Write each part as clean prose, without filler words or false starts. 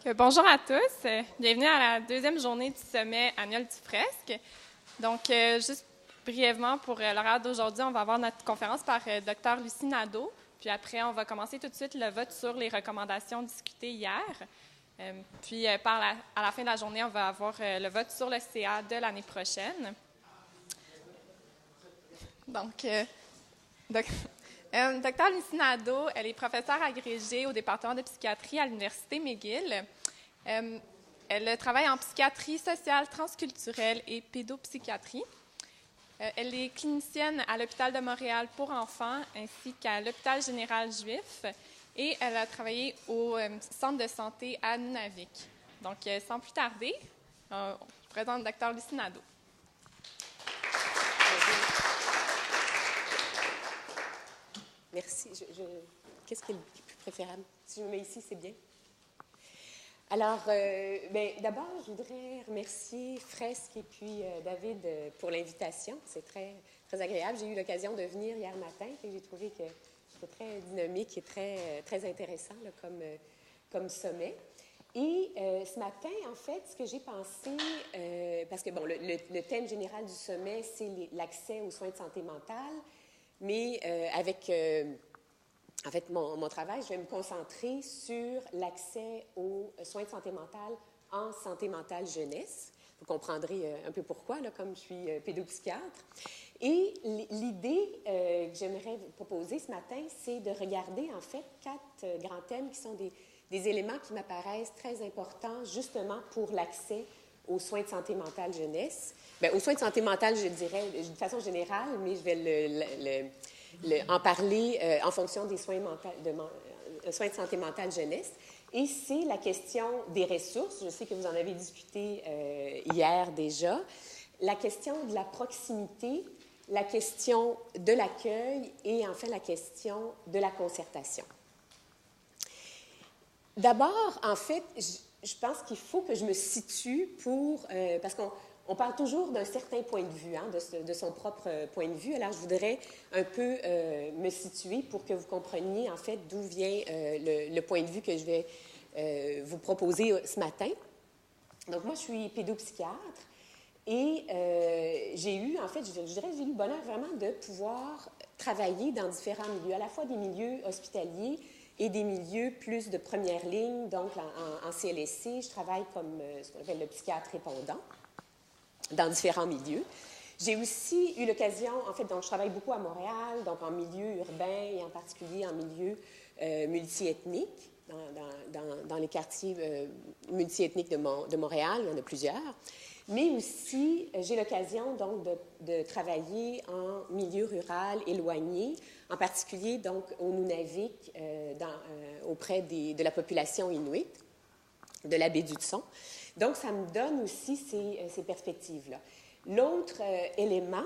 Bonjour à tous. Bienvenue à la deuxième journée du sommet annuel du Fresque. Donc, juste brièvement, pour l'horaire d'aujourd'hui, on va avoir notre conférence par Dr. Lucie Nadeau. Puis après, on va commencer tout de suite le vote sur les recommandations discutées hier. Puis, à la fin de la journée, on va avoir le vote sur le CA de l'année prochaine. Donc, Dr. Lucie Nadeau, elle est professeure agrégée au département de psychiatrie à l'Université McGill. Elle travaille en psychiatrie sociale, transculturelle et pédopsychiatrie. Elle est clinicienne à l'Hôpital de Montréal pour enfants ainsi qu'à l'Hôpital général juif et elle a travaillé au centre de santé à Nunavik. Donc, sans plus tarder, je présente Dr. Lucie Nadeau. Merci. Qu'est-ce qui est le plus préférable? Si je me mets ici, c'est bien. Alors, d'abord, je voudrais remercier Fresque et puis David pour l'invitation. C'est très, très agréable. J'ai eu l'occasion de venir hier matin et j'ai trouvé que c'était très dynamique et très intéressant là, comme sommet. Et ce matin, en fait, ce que j'ai pensé, parce que bon, le thème général du sommet, c'est l'accès aux soins de santé mentale. Mais avec en fait, mon travail, je vais me concentrer sur l'accès aux soins de santé mentale en santé mentale jeunesse. Vous comprendrez un peu pourquoi, là, comme je suis pédopsychiatre. Et l'idée que j'aimerais vous proposer ce matin, c'est de regarder, en fait, 4 grands thèmes qui sont des éléments qui m'apparaissent très importants, justement, pour l'accès aux soins de santé mentale jeunesse. Bien, aux soins de santé mentale, je dirais de façon générale, mais je vais en parler en fonction des soins de santé mentale jeunesse. Et c'est la question des ressources. Je sais que vous en avez discuté hier déjà. La question de la proximité, la question de l'accueil et enfin la question de la concertation. D'abord, en fait, je pense qu'il faut que je me situe parce qu'on parle toujours d'un certain point de vue, hein, de son propre point de vue. Alors, je voudrais un peu me situer pour que vous compreniez, en fait, d'où vient le point de vue que je vais vous proposer ce matin. Donc, moi, je suis pédopsychiatre et j'ai eu, en fait, je dirais, j'ai eu le bonheur vraiment de pouvoir travailler dans différents milieux, à la fois des milieux hospitaliers et des milieux plus de première ligne. Donc, en CLSC, je travaille comme ce qu'on appelle le psychiatre répondant dans différents milieux. J'ai aussi eu l'occasion, en fait, donc je travaille beaucoup à Montréal, donc en milieu urbain et en particulier en milieu multiethnique, dans les quartiers multiethniques de Montréal, il y en a plusieurs. Mais aussi, j'ai l'occasion donc de travailler en milieu rural éloigné, en particulier donc au Nunavik, auprès de la population inuit, de la baie d'Hudson. Donc, ça me donne aussi ces perspectives-là. L'autre élément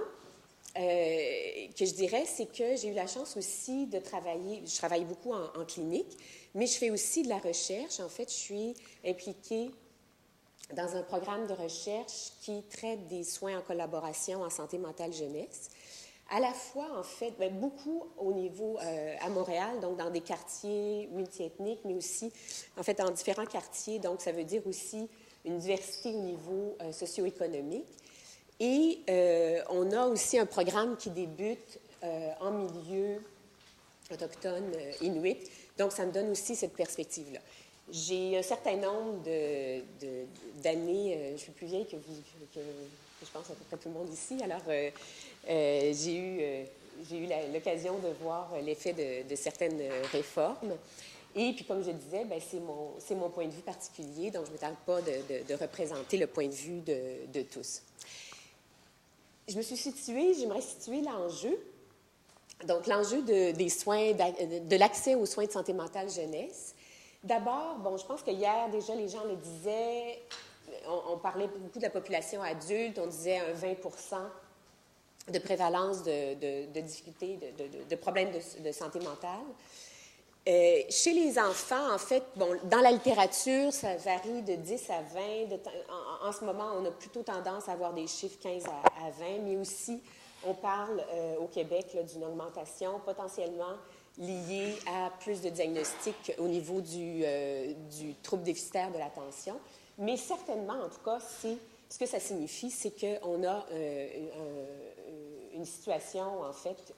que je dirais, c'est que j'ai eu la chance aussi de travailler, je travaille beaucoup en clinique, mais je fais aussi de la recherche. En fait, je suis impliquée dans un programme de recherche qui traite des soins en collaboration en santé mentale jeunesse. À la fois, en fait, beaucoup au niveau à Montréal, donc dans des quartiers multiethniques, mais aussi, en fait, dans différents quartiers. Donc, ça veut dire aussi une diversité au niveau socio-économique. Et on a aussi un programme qui débute en milieu autochtone inuit. Donc, ça me donne aussi cette perspective-là. J'ai un certain nombre d'années, je suis plus vieille que je pense à peu près tout le monde ici. Alors, j'ai eu l'occasion de voir l'effet de certaines réformes. Et puis, comme je disais, bien, c'est mon point de vue particulier, donc je ne me tarde pas de représenter le point de vue de tous. J'aimerais situer l'enjeu. Donc, l'enjeu des soins, de l'accès aux soins de santé mentale jeunesse. D'abord, bon, je pense que hier, déjà, les gens le disaient, on parlait beaucoup de la population adulte, on disait un 20 % de prévalence de difficultés, de problèmes de santé mentale. Chez les enfants, en fait, bon, dans la littérature, ça varie de 10 à 20. En ce moment, on a plutôt tendance à avoir des chiffres 15 à 20, mais aussi, on parle au Québec d'une augmentation potentiellement liées à plus de diagnostics au niveau du trouble déficitaire de l'attention. Mais certainement, en tout cas, ce que ça signifie, c'est qu'on a une situation, en fait,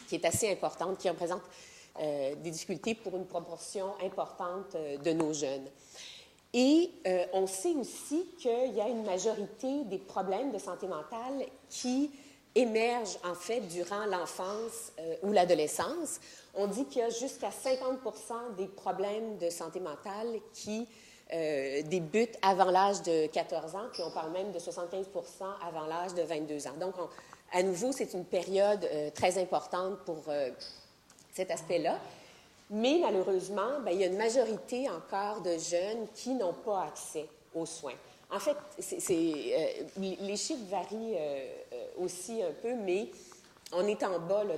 qui est assez importante, qui représente des difficultés pour une proportion importante de nos jeunes. Et on sait aussi qu'il y a une majorité des problèmes de santé mentale qui émergent, en fait, durant l'enfance ou l'adolescence. On dit qu'il y a jusqu'à 50 des problèmes de santé mentale qui débutent avant l'âge de 14 ans, puis on parle même de 75 avant l'âge de 22 ans. Donc, à nouveau, c'est une période très importante pour cet aspect-là. Mais malheureusement, bien, il y a une majorité encore de jeunes qui n'ont pas accès aux soins. En fait, les chiffres varient aussi un peu, mais on est en bas, là,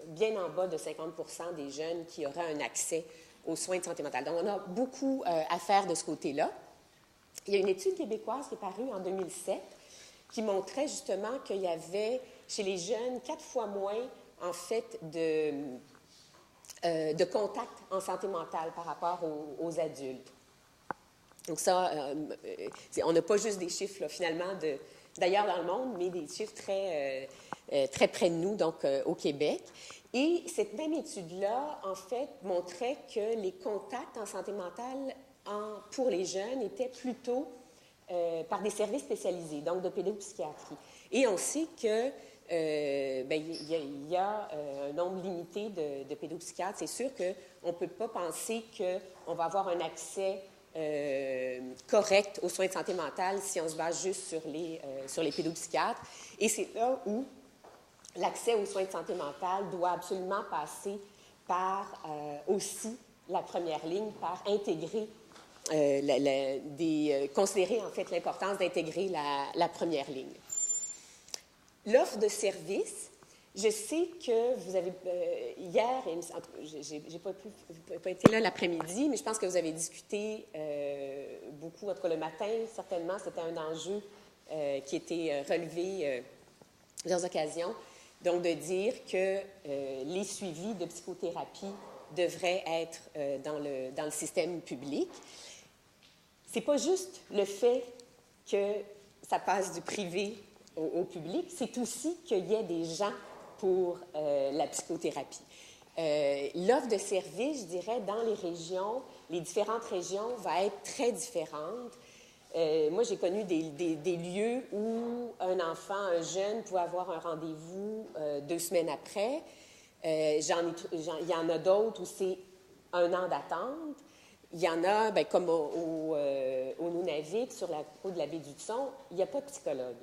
bien en bas de 50 des jeunes qui auraient un accès aux soins de santé mentale. Donc, on a beaucoup à faire de ce côté-là. Il y a une étude québécoise qui est parue en 2007 qui montrait justement qu'il y avait chez les jeunes 4 fois moins, en fait, de contact en santé mentale par rapport aux adultes. Donc ça, on n'a pas juste des chiffres, là, finalement, d'ailleurs dans le monde, mais des chiffres très près de nous, donc au Québec. Et cette même étude-là, en fait, montrait que les contacts en santé mentale pour les jeunes étaient plutôt par des services spécialisés, donc de pédopsychiatrie. Et on sait que il y a un nombre limité de pédopsychiatres. C'est sûr qu'on ne peut pas penser qu'on va avoir un accès correct aux soins de santé mentale si on se base juste sur les pédopsychiatres. Et c'est là où l'accès aux soins de santé mentale doit absolument passer par aussi la première ligne, par intégrer, considérer en fait l'importance d'intégrer la première ligne. L'offre de services, je sais que vous avez, hier, je n'ai pas été là l'après-midi, mais je pense que vous avez discuté beaucoup, en tout cas le matin, certainement, c'était un enjeu qui était relevé plusieurs occasions, donc de dire que les suivis de psychothérapie devraient être dans le système public. Ce n'est pas juste le fait que ça passe du privé au public, c'est aussi qu'il y ait des gens pour la psychothérapie. L'offre de services, je dirais, dans les régions, les différentes régions, va être très différente. Moi, j'ai connu des lieux où un enfant, un jeune, pouvait avoir un rendez-vous 2 semaines après. Il y en a d'autres où c'est 1 an d'attente. Il y en a, bien, comme au Nunavik, sur la côte de la baie du Hudson, il n'y a pas de psychologue.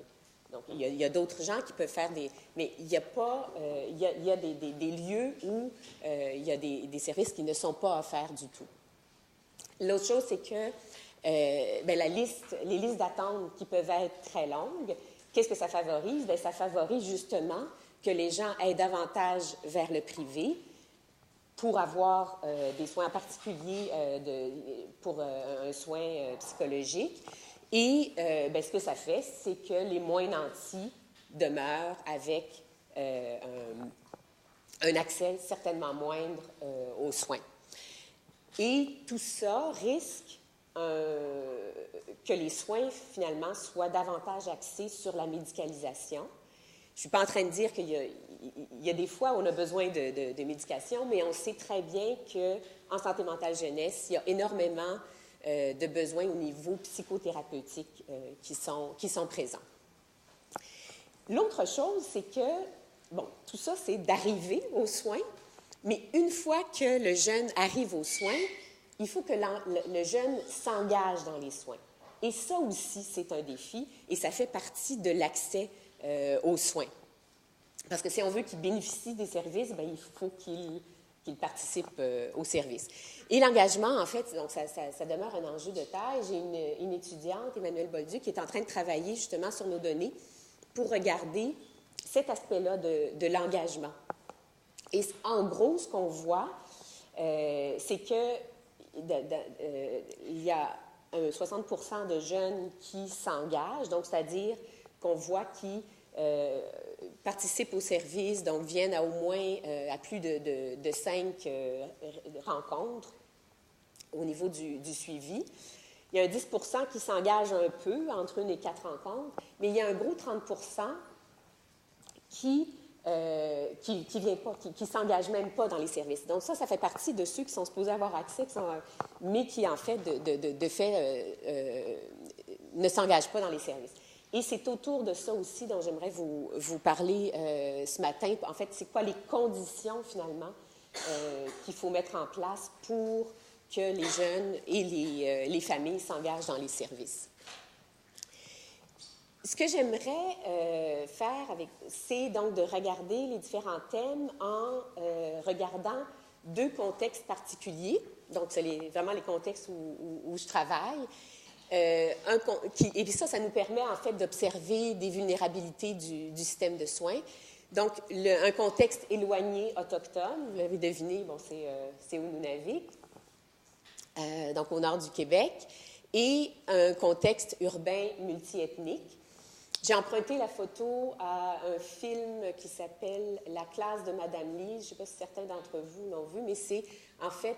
Donc, il y a d'autres gens qui peuvent faire mais il n'y a pas... il y a des lieux où il y a des services qui ne sont pas offerts du tout. L'autre chose, c'est que les listes d'attente qui peuvent être très longues, qu'est-ce que ça favorise? Bien, ça favorise justement que les gens aillent davantage vers le privé pour avoir des soins en particulier pour un soin psychologique. Et ce que ça fait, c'est que les moins nantis demeurent avec un accès certainement moindre aux soins. Et tout ça risque que les soins, finalement, soient davantage axés sur la médicalisation. Je ne suis pas en train de dire qu'il y a des fois où on a besoin de médication, mais on sait très bien qu'en santé mentale jeunesse, il y a énormément de besoins au niveau psychothérapeutique qui sont présents. L'autre chose, c'est que, bon, tout ça, c'est d'arriver aux soins, mais une fois que le jeune arrive aux soins, il faut que le jeune s'engage dans les soins. Et ça aussi, c'est un défi, et ça fait partie de l'accès aux soins. Parce que si on veut qu'il bénéficie des services, bien, il faut qu'il participe aux services. Et l'engagement, en fait, donc ça demeure un enjeu de taille. J'ai une étudiante, Emmanuelle Bolduc, qui est en train de travailler justement sur nos données pour regarder cet aspect-là de l'engagement. Et en gros, ce qu'on voit, c'est qu'il y a 60 de jeunes qui s'engagent, donc c'est-à-dire qu'on voit qu'ils participent au service, donc viennent à au moins à plus de 5 rencontres au niveau du suivi. Il y a un 10 qui s'engage un peu, entre 1 et 4 rencontres, mais il y a un gros 30 qui vient pas, qui s'engage même pas dans les services. Donc ça fait partie de ceux qui sont supposés avoir accès, mais qui, en fait, de fait, ne s'engagent pas dans les services. Et c'est autour de ça aussi dont j'aimerais vous parler ce matin. En fait, c'est quoi les conditions, finalement, qu'il faut mettre en place pour que les jeunes et les familles s'engagent dans les services. Ce que j'aimerais faire, c'est donc de regarder les différents thèmes en regardant 2 contextes particuliers. Donc, c'est vraiment les contextes où je travaille. Et puis ça nous permet en fait d'observer des vulnérabilités du système de soins. Donc, un contexte éloigné autochtone, vous l'avez deviné, bon, c'est au Nunavik, donc au nord du Québec, et un contexte urbain multiethnique. J'ai emprunté la photo à un film qui s'appelle « La classe de Madame Lise ». Je ne sais pas si certains d'entre vous l'ont vu, mais c'est en fait,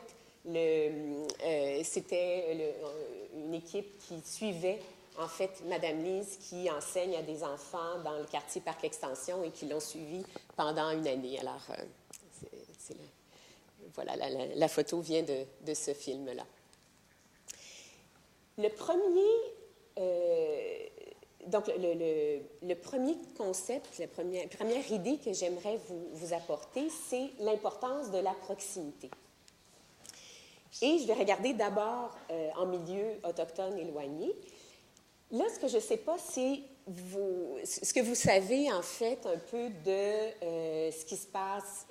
c'était une équipe qui suivait en fait Madame Lise qui enseigne à des enfants dans le quartier Parc Extension et qui l'ont suivie pendant une année. Alors, voilà, la photo vient de ce film-là. Le premier... Donc, le premier concept, la première idée que j'aimerais vous apporter, c'est l'importance de la proximité. Et je vais regarder d'abord en milieu autochtone éloigné. Là, ce que je ne sais pas, c'est ce que vous savez, en fait, un peu de ce qui se passe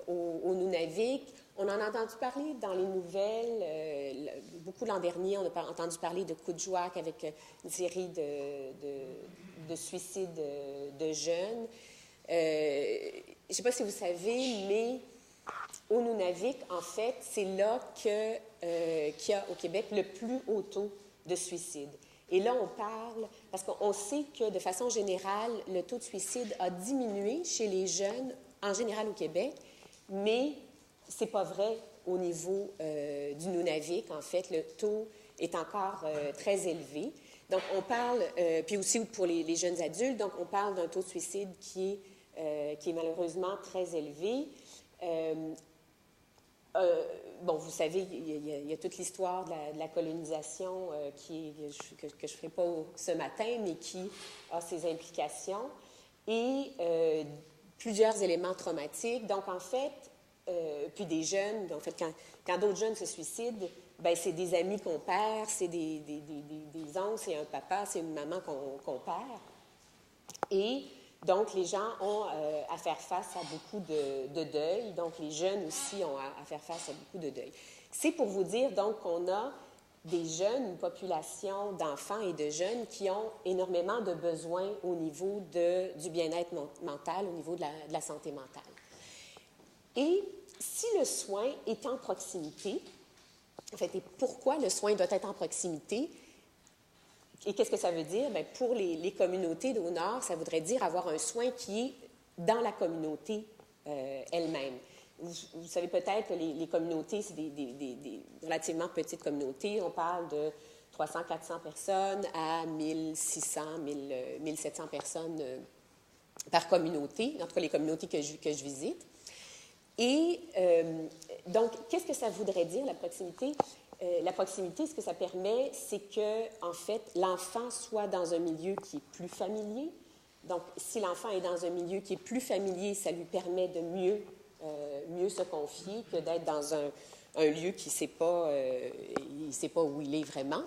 au Nunavik. On en a entendu parler dans les nouvelles. Beaucoup l'an dernier, on a entendu parler de Kudjouak avec une série de suicides de jeunes. Je ne sais pas si vous savez, mais au Nunavik, en fait, c'est là qu'il y a au Québec le plus haut taux de suicide. Et là, on parle, parce qu'on sait que de façon générale, le taux de suicide a diminué chez les jeunes, en général au Québec, mais ce n'est pas vrai au niveau du Nunavik. En fait, le taux est encore très élevé. Donc, on parle, puis aussi pour les jeunes adultes, donc on parle d'un taux de suicide qui est malheureusement très élevé. Bon, vous savez, il y a toute l'histoire de la colonisation que je ne ferai pas ce matin, mais qui a ses implications, et plusieurs éléments traumatiques. Donc, en fait, puis des jeunes, en fait, quand d'autres jeunes se suicident, bien, c'est des amis qu'on perd, c'est des oncles, c'est un papa, c'est une maman qu'on perd. Et donc, les gens ont à faire face à beaucoup de deuil. Donc, les jeunes aussi ont à faire face à beaucoup de deuil. C'est pour vous dire, donc, qu'on a des jeunes, une population d'enfants et de jeunes qui ont énormément de besoins au niveau du bien-être mental, au niveau de la santé mentale. Et si le soin est en proximité, en fait, et pourquoi le soin doit être en proximité? Et qu'est-ce que ça veut dire? Bien, pour les communautés au Nord, ça voudrait dire avoir un soin qui est dans la communauté elle-même. Vous savez peut-être que les communautés, c'est des relativement petites communautés. On parle de 300-400 personnes à 1600, 1700 personnes par communauté, en tout cas les communautés que je visite. Et donc, qu'est-ce que ça voudrait dire, la proximité? La proximité, ce que ça permet, c'est que, en fait, l'enfant soit dans un milieu qui est plus familier. Donc, si l'enfant est dans un milieu qui est plus familier, ça lui permet de mieux se confier que d'être dans un lieu qui ne sait pas, il sait pas où il est vraiment.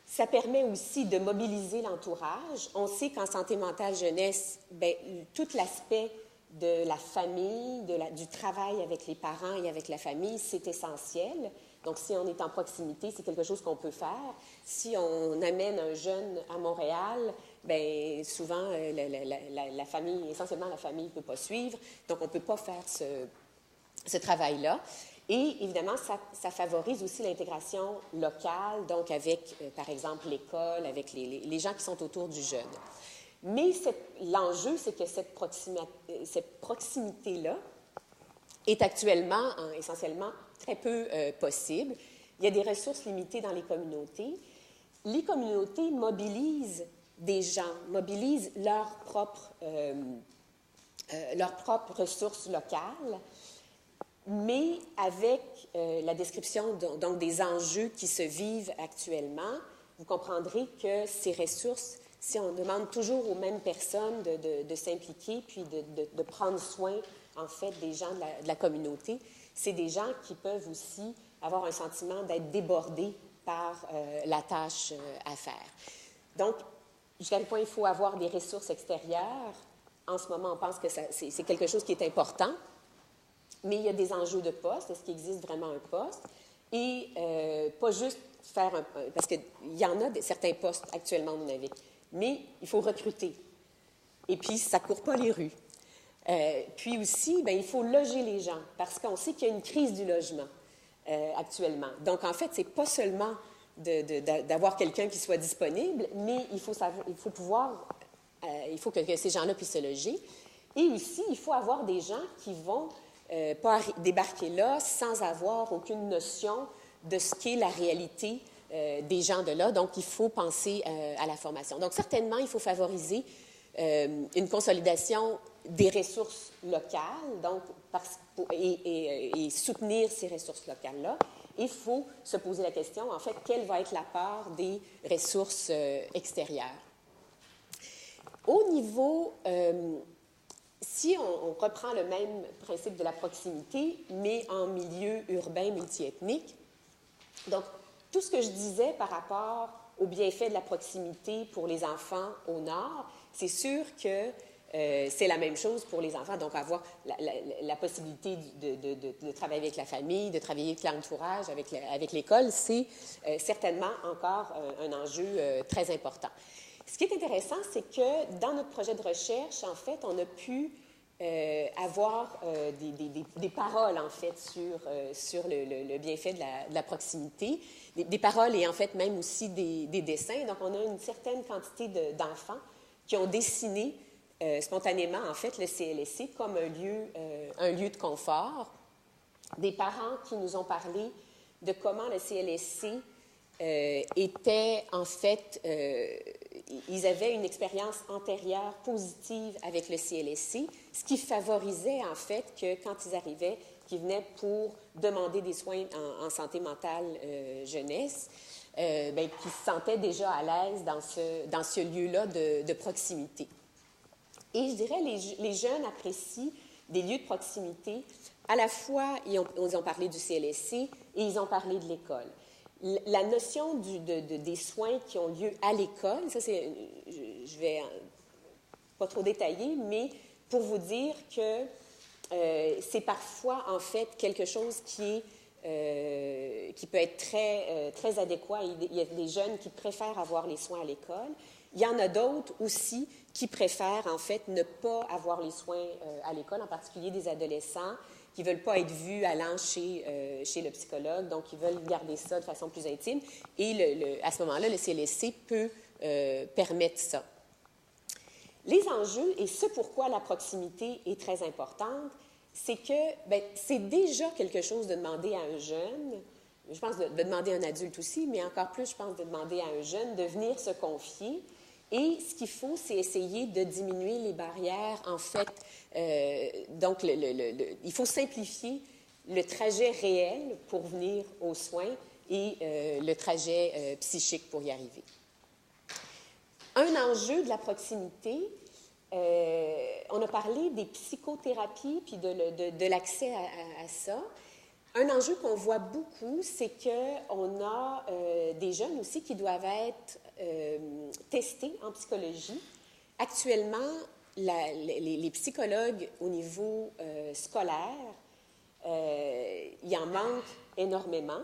Ça permet aussi de mobiliser l'entourage. On sait qu'en santé mentale jeunesse, bien, tout l'aspect de la famille, du travail avec les parents et avec la famille, c'est essentiel. Donc, si on est en proximité, c'est quelque chose qu'on peut faire. Si on amène un jeune à Montréal, bien, souvent, la famille, essentiellement, la famille ne peut pas suivre. Donc, on ne peut pas faire ce travail-là. Et, évidemment, ça favorise aussi l'intégration locale, donc avec, par exemple, l'école, avec les gens qui sont autour du jeune. Mais l'enjeu, c'est que cette proximité-là est actuellement, essentiellement, très peu possible. Il y a des ressources limitées dans les communautés. Les communautés mobilisent des gens, mobilisent leurs propres ressources locales, mais avec la description donc des enjeux qui se vivent actuellement, vous comprendrez que ces ressources, si on demande toujours aux mêmes personnes de s'impliquer puis de prendre soin, en fait, des gens de la communauté, c'est des gens qui peuvent aussi avoir un sentiment d'être débordés par la tâche à faire. Donc, jusqu'à quel point il faut avoir des ressources extérieures. En ce moment, on pense que c'est quelque chose qui est important, mais il y a des enjeux de poste. Est-ce qu'il existe vraiment un poste? Et pas juste faire un... Parce qu'il y en a certains postes actuellement au Nunavik, mais il faut recruter. Et puis, ça ne court pas les rues. Puis aussi, bien, il faut loger les gens, parce qu'on sait qu'il y a une crise du logement actuellement. Donc, en fait, ce n'est pas seulement d'avoir quelqu'un qui soit disponible, mais il faut que ces gens-là puissent se loger. Et aussi, il faut avoir des gens qui vont pas débarquer là sans avoir aucune notion de ce qu'est la réalité des gens de là. Donc, il faut penser à la formation. Donc, certainement, il faut favoriser une consolidation des ressources locales, donc, et soutenir ces ressources locales-là. Il faut se poser la question, en fait, quelle va être la part des ressources extérieures? Au niveau, si on reprend le même principe de la proximité, mais en milieu urbain multiethnique, donc, tout ce que je disais par rapport aux bienfaits de la proximité pour les enfants au nord, c'est sûr que c'est la même chose pour les enfants, donc avoir la possibilité de travailler avec la famille, de travailler avec l'entourage, avec l'école, c'est certainement encore un enjeu très important. Ce qui est intéressant, c'est que dans notre projet de recherche, en fait, on a pu avoir des paroles, en fait, sur le bienfait de la proximité, des paroles et, en fait, même aussi des dessins. Donc, on a une certaine quantité d'enfants qui ont dessiné spontanément, en fait, le CLSC comme un lieu de confort. Des parents qui nous ont parlé de comment le CLSC était, en fait, ils avaient une expérience antérieure positive avec le CLSC, ce qui favorisait, en fait, que quand ils arrivaient, qu'ils venaient pour demander des soins en santé mentale jeunesse, bien, qu'ils se sentaient déjà à l'aise dans ce lieu-là de proximité. Et je dirais, les jeunes apprécient des lieux de proximité. À la fois, ils ont parlé du CLSC et ils ont parlé de l'école. La notion des soins qui ont lieu à l'école, ça, je vais pas trop détailler, mais pour vous dire que c'est parfois, en fait, quelque chose qui peut être très adéquat. Il y a des jeunes qui préfèrent avoir les soins à l'école. Il y en a d'autres aussi qui préfèrent, en fait, ne pas avoir les soins à l'école, en particulier des adolescents qui ne veulent pas être vus allant chez le psychologue, donc ils veulent garder ça de façon plus intime. Et à ce moment-là, le CLSC peut permettre ça. Les enjeux, et ce pourquoi la proximité est très importante, c'est que bien, c'est déjà quelque chose de demander à un jeune, je pense de demander à un adulte aussi, mais encore plus, je pense, de demander à un jeune de venir se confier. Et ce qu'il faut, c'est essayer de diminuer les barrières. En fait, donc, il faut simplifier le trajet réel pour venir aux soins et le trajet psychique pour y arriver. Un enjeu de la proximité, on a parlé des psychothérapies puis de l'accès à ça. Un enjeu qu'on voit beaucoup, c'est qu'on a des jeunes aussi qui doivent être testés en psychologie. Actuellement, les psychologues au niveau scolaire, il en manque énormément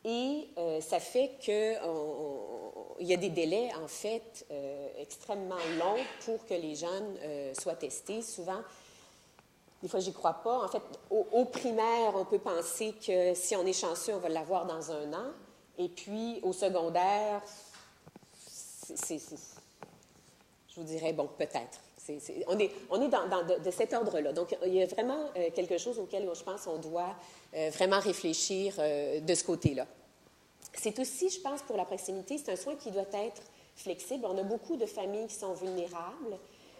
et ça fait qu'il y a des délais, en fait, extrêmement longs pour que les jeunes soient testés. Souvent, des fois, j'y crois pas. En fait, au primaire, on peut penser que si on est chanceux, on va l'avoir dans 1 an. Et puis, au secondaire, je Je vous dirais, bon, peut-être. On est de cet ordre-là. Donc, il y a vraiment quelque chose auquel je pense qu'on doit vraiment réfléchir de ce côté-là. C'est aussi, je pense, pour la proximité, c'est un soin qui doit être flexible. On a beaucoup de familles qui sont vulnérables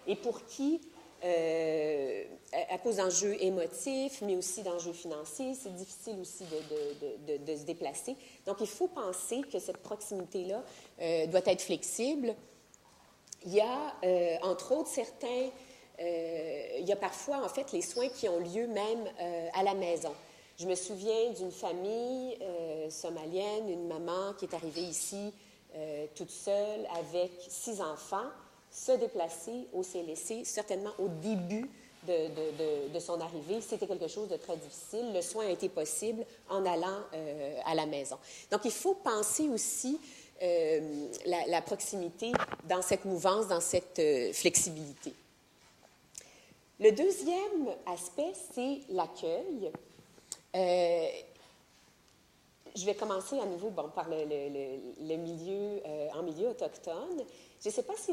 et pour qui, à cause d'enjeux émotifs, mais aussi d'enjeux financiers, c'est difficile aussi de se déplacer. Donc, il faut penser que cette proximité-là doit être flexible. Il y a, entre autres, il y a parfois, en fait, les soins qui ont lieu même à la maison. Je me souviens d'une famille somalienne, une maman qui est arrivée ici toute seule avec 6 enfants, se déplacer au CLSC, certainement au début de son arrivée. C'était quelque chose de très difficile. Le soin a été possible en allant à la maison. Donc, il faut penser aussi la proximité dans cette mouvance, dans cette flexibilité. Le deuxième aspect, c'est l'accueil. Je vais commencer à nouveau par le milieu, en milieu autochtone. Je ne sais pas si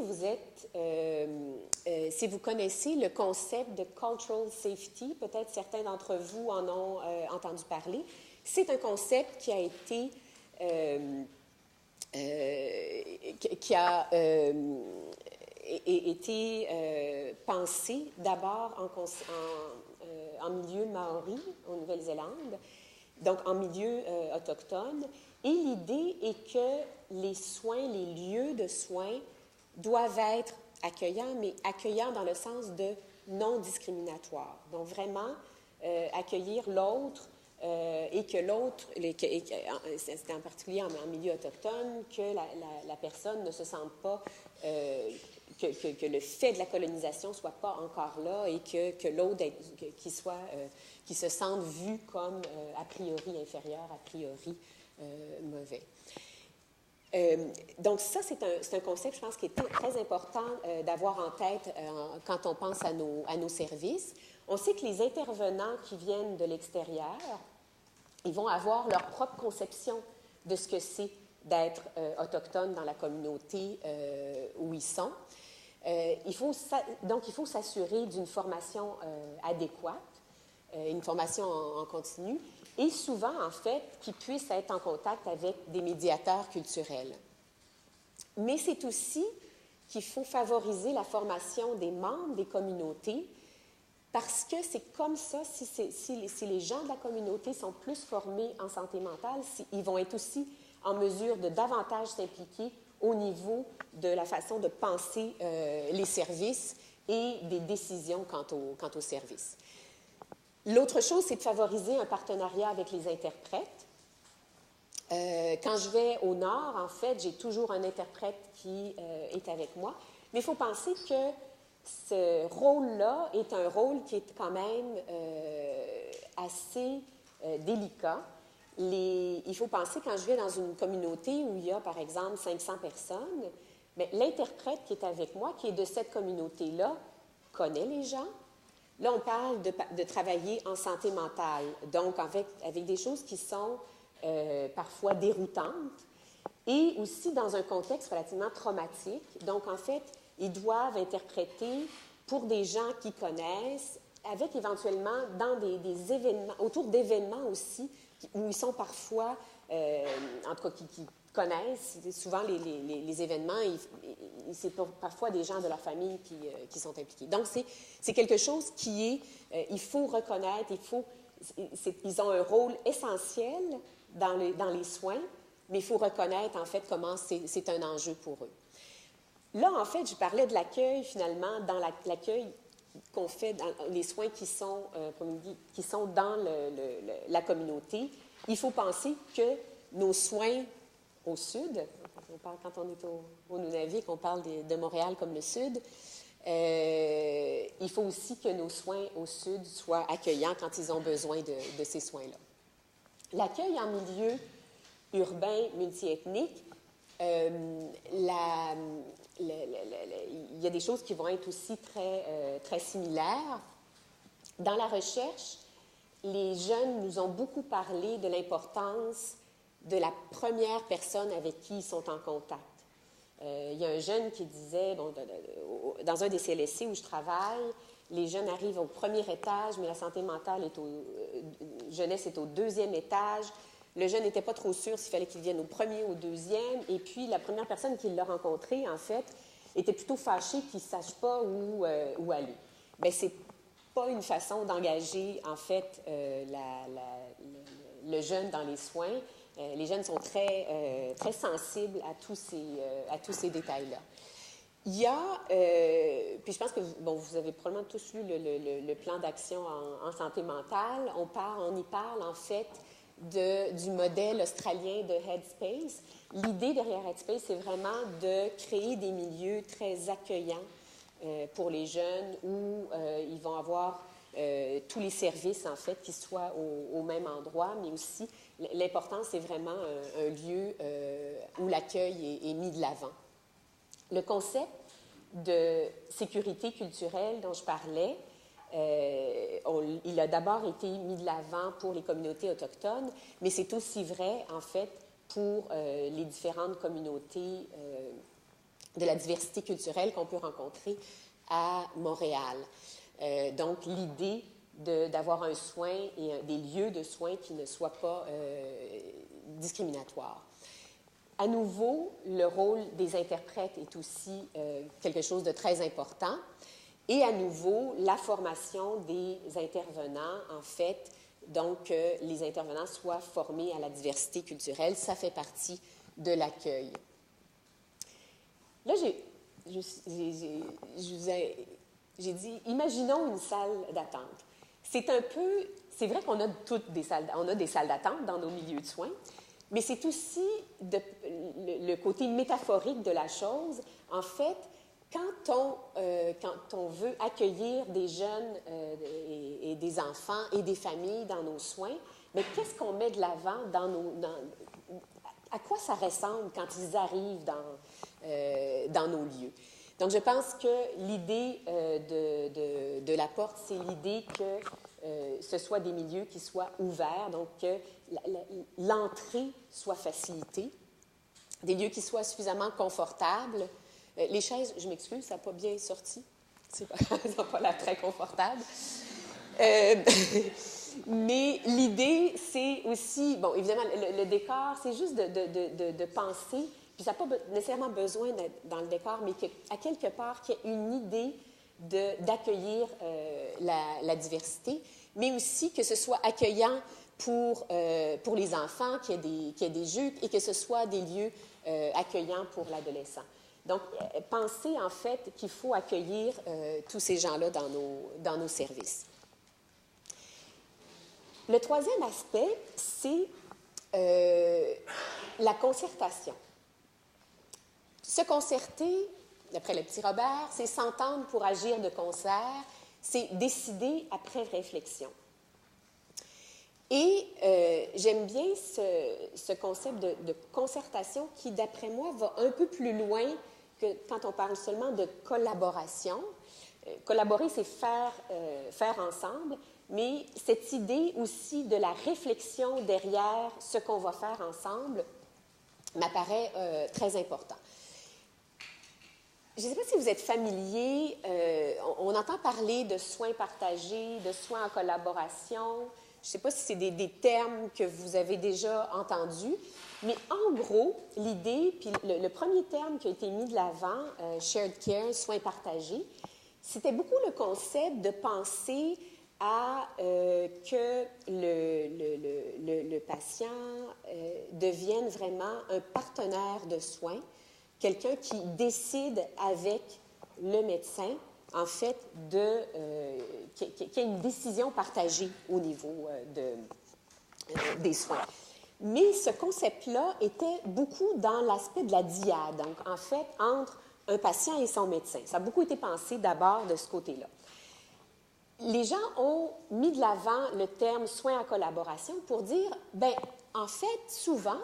si vous connaissez le concept de cultural safety. Peut-être certains d'entre vous en ont entendu parler. C'est un concept qui a été pensé d'abord en milieu maori, en Nouvelle-Zélande, donc en milieu autochtone. Et l'idée est que les soins, les lieux de soins doivent être accueillants, mais accueillants dans le sens de non discriminatoire. Donc vraiment accueillir l'autre et que l'autre, c'est en particulier en milieu autochtone, que la personne ne se sente pas, que le fait de la colonisation ne soit pas encore là et que l'autre, qui se sente vu comme a priori inférieur, a priori mauvais. Donc ça, c'est un concept, je pense, qui est très important d'avoir en tête quand on pense à nos services. On sait que les intervenants qui viennent de l'extérieur, ils vont avoir leur propre conception de ce que c'est d'être autochtone dans la communauté où ils sont. Donc, il faut s'assurer d'une formation adéquate, une formation en continu, et souvent, en fait, qu'ils puissent être en contact avec des médiateurs culturels. Mais c'est aussi qu'il faut favoriser la formation des membres des communautés, parce que c'est comme ça, si les gens de la communauté sont plus formés en santé mentale, ils vont être aussi en mesure de davantage s'impliquer au niveau de la façon de penser les services et des décisions quant aux services. L'autre chose, c'est de favoriser un partenariat avec les interprètes. Quand je vais au nord, en fait, j'ai toujours un interprète qui est avec moi, mais il faut penser que ce rôle-là est un rôle qui est quand même assez délicat. Il faut penser, quand je vais dans une communauté où il y a, par exemple, 500 personnes, l'interprète qui est avec moi, qui est de cette communauté-là, connaît les gens. Là, on parle de travailler en santé mentale, donc avec des choses qui sont parfois déroutantes et aussi dans un contexte relativement traumatique. Donc, en fait, ils doivent interpréter pour des gens qui connaissent, avec éventuellement dans des événements, autour d'événements aussi, où ils sont parfois, en tout cas, qui connaissent. Souvent, les événements, c'est parfois des gens de leur famille qui sont impliqués. Donc, c'est quelque chose qui est, il faut reconnaître, ils ont un rôle essentiel dans les soins, mais il faut reconnaître, en fait, comment c'est un enjeu pour eux. Là, en fait, je parlais de l'accueil, finalement, dans l'accueil qu'on fait dans les soins qui sont dans la communauté. Il faut penser que nos soins au sud, quand on est au Nunavik, on parle de Montréal comme le sud, il faut aussi que nos soins au sud soient accueillants quand ils ont besoin de ces soins-là. L'accueil en milieu urbain multiethnique, il y a des choses qui vont être aussi très similaires. Dans la recherche, les jeunes nous ont beaucoup parlé de l'importance de la première personne avec qui ils sont en contact. Il y a un jeune qui disait, bon, dans un des CLSC où je travaille, les jeunes arrivent au premier étage, mais la santé mentale jeunesse est au deuxième étage. Le jeune n'était pas trop sûr s'il fallait qu'il vienne au premier ou au deuxième. Et puis, la première personne qui l'a rencontré, en fait, était plutôt fâchée qu'il ne sache pas où aller. Bien, c'est pas une façon d'engager, en fait, le jeune dans les soins. Les jeunes sont très, très sensibles à tous ces détails-là. Il y a, puis je pense que vous avez probablement tous lu le plan d'action en santé mentale. On y parle, en fait, du modèle australien de Headspace. L'idée derrière Headspace, c'est vraiment de créer des milieux très accueillants pour les jeunes où ils vont avoir tous les services, en fait, qui soient au même endroit, mais aussi, l'important, c'est vraiment un lieu où l'accueil est mis de l'avant. Le concept de sécurité culturelle dont je parlais, il a d'abord été mis de l'avant pour les communautés autochtones, mais c'est aussi vrai, en fait, pour les différentes communautés de la diversité culturelle qu'on peut rencontrer à Montréal. Donc, l'idée d'avoir un soin et des lieux de soins qui ne soient pas discriminatoires. À nouveau, le rôle des interprètes est aussi quelque chose de très important. Et à nouveau, la formation des intervenants, en fait, donc les intervenants soient formés à la diversité culturelle, ça fait partie de l'accueil. Là, j'ai dit, imaginons une salle d'attente. C'est vrai qu'on a toutes des salles d'attente dans nos milieux de soins, mais c'est aussi le côté métaphorique de la chose. En fait, quand on veut accueillir des jeunes et des enfants et des familles dans nos soins, mais qu'est-ce qu'on met de l'avant à quoi ça ressemble quand ils arrivent dans nos lieux? Donc, je pense que l'idée de la porte, c'est l'idée que ce soit des milieux qui soient ouverts, donc que l'entrée soit facilitée, des lieux qui soient suffisamment confortables. Les chaises, je m'excuse, ça n'a pas bien sorti. Elles n'ont pas l'air très confortables. Mais l'idée, c'est aussi, bon, évidemment, le décor, c'est juste de penser, puis ça n'a pas nécessairement besoin d'être dans le décor, mais qu'à quelque part, qu'il y ait une idée d'accueillir la diversité, mais aussi que ce soit accueillant pour les enfants, qu'il y ait des jeux et que ce soit des lieux accueillants pour l'adolescent. Donc, pensez en fait qu'il faut accueillir tous ces gens-là dans nos services. Le troisième aspect, c'est la concertation. Se concerter, d'après le petit Robert, c'est s'entendre pour agir de concert, c'est décider après réflexion. Et j'aime bien ce concept de concertation qui, d'après moi, va un peu plus loin que quand on parle seulement de collaboration. Collaborer, c'est faire ensemble, mais cette idée aussi de la réflexion derrière ce qu'on va faire ensemble m'apparaît très important. Je ne sais pas si vous êtes familier, on entend parler de soins partagés, de soins en collaboration. Je ne sais pas si c'est des termes que vous avez déjà entendus, mais en gros, l'idée, puis le premier terme qui a été mis de l'avant, shared care, soins partagés, c'était beaucoup le concept de penser à que le patient devienne vraiment un partenaire de soins, quelqu'un qui décide avec le médecin, en fait, qu'il y ait une décision partagée au niveau des soins. Mais ce concept-là était beaucoup dans l'aspect de la dyade, donc en fait, entre un patient et son médecin. Ça a beaucoup été pensé d'abord de ce côté-là. Les gens ont mis de l'avant le terme soins en collaboration pour dire, bien, en fait, souvent,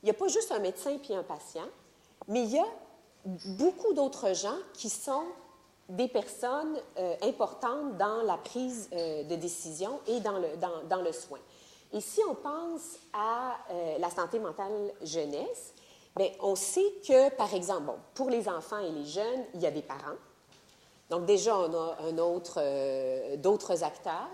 il n'y a pas juste un médecin puis un patient, mais il y a beaucoup d'autres gens qui sont des personnes importantes dans la prise de décision et dans le soin. Et si on pense à la santé mentale jeunesse, Bien, on sait que, par exemple, bon, pour les enfants et les jeunes, il y a des parents. Donc déjà, on a d'autres acteurs.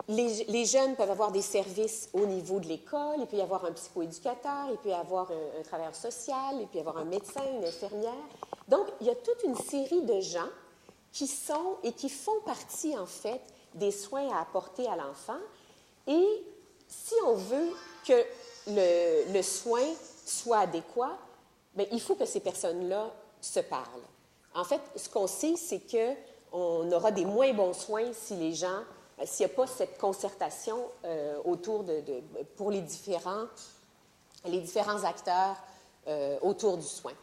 Les jeunes peuvent avoir des services au niveau de l'école, il peut y avoir un psychoéducateur, il peut y avoir un travailleur social, il peut y avoir un médecin, une infirmière. Donc, il y a toute une série de gens qui sont et qui font partie, en fait, des soins à apporter à l'enfant. Et si on veut que le soin soit adéquat, bien, il faut que ces personnes-là se parlent. En fait, ce qu'on sait, c'est qu'on aura des moins bons soins si les gens, s'il n'y a pas cette concertation autour pour les différents acteurs autour du soin.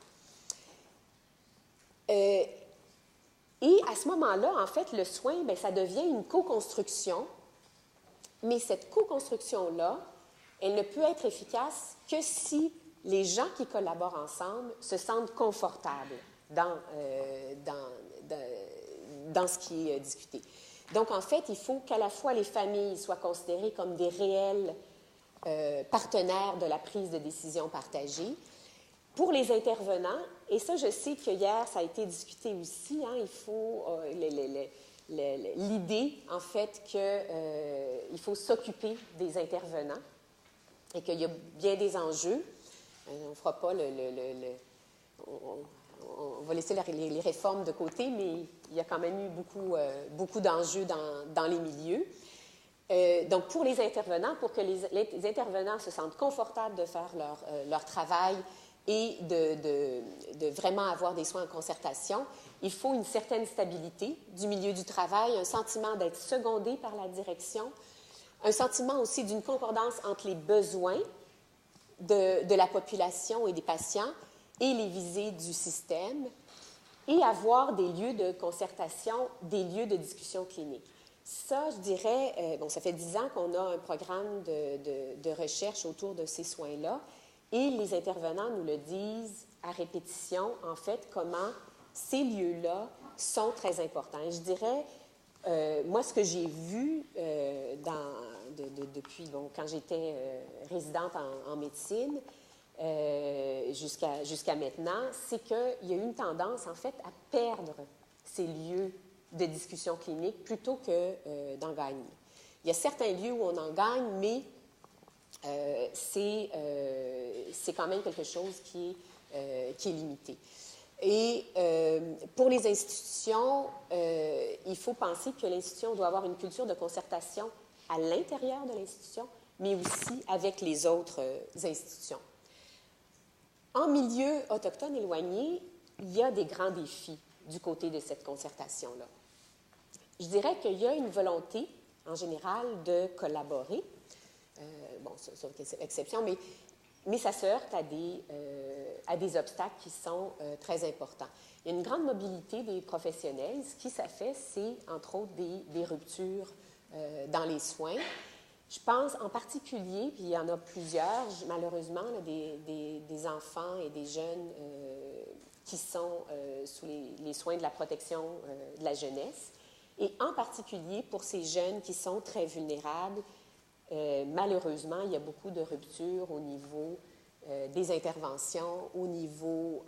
Et à ce moment-là, en fait, le soin, bien, ça devient une co-construction, mais cette co-construction-là, elle ne peut être efficace que si les gens qui collaborent ensemble se sentent confortables dans ce qui est discuté. Donc, en fait, il faut qu'à la fois les familles soient considérées comme des réels partenaires de la prise de décision partagée. Pour les intervenants, et ça, je sais que hier, ça a été discuté aussi, hein, il faut l'idée, en fait, qu'il faut s'occuper des intervenants et qu'il y a bien des enjeux. On ne fera pas on va laisser les réformes de côté, mais il y a quand même eu beaucoup d'enjeux dans les milieux. Donc, pour les intervenants, pour que les intervenants se sentent confortables de faire leur travail et de vraiment avoir des soins en concertation, il faut une certaine stabilité du milieu du travail, un sentiment d'être secondé par la direction, un sentiment aussi d'une concordance entre les besoins de la population et des patients et les visées du système, et avoir des lieux de concertation, des lieux de discussion clinique. Ça, je dirais, bon, ça fait 10 ans qu'on a un programme de recherche autour de ces soins-là, et les intervenants nous le disent à répétition, en fait, comment ces lieux-là sont très importants. Et je dirais, moi, ce que j'ai vu depuis quand j'étais résidente en médecine jusqu'à maintenant, c'est qu'il y a eu une tendance, en fait, à perdre ces lieux de discussion clinique plutôt que d'en gagner. Il y a certains lieux où on en gagne, mais c'est quand même quelque chose qui est limité. Et pour les institutions, il faut penser que l'institution doit avoir une culture de concertation à l'intérieur de l'institution, mais aussi avec les autres institutions. En milieu autochtone éloigné, il y a des grands défis du côté de cette concertation-là. Je dirais qu'il y a une volonté, en général, de collaborer. Bon, sauf exception, mais ça se heurte à des obstacles qui sont très importants. Il y a une grande mobilité des professionnels. Ce qui ça fait, c'est, entre autres, des ruptures dans les soins. Je pense en particulier, puis il y en a plusieurs, malheureusement, là, des enfants et des jeunes qui sont sous les soins de la protection de la jeunesse. Et en particulier, pour ces jeunes qui sont très vulnérables, malheureusement, il y a beaucoup de ruptures au niveau des interventions, au niveau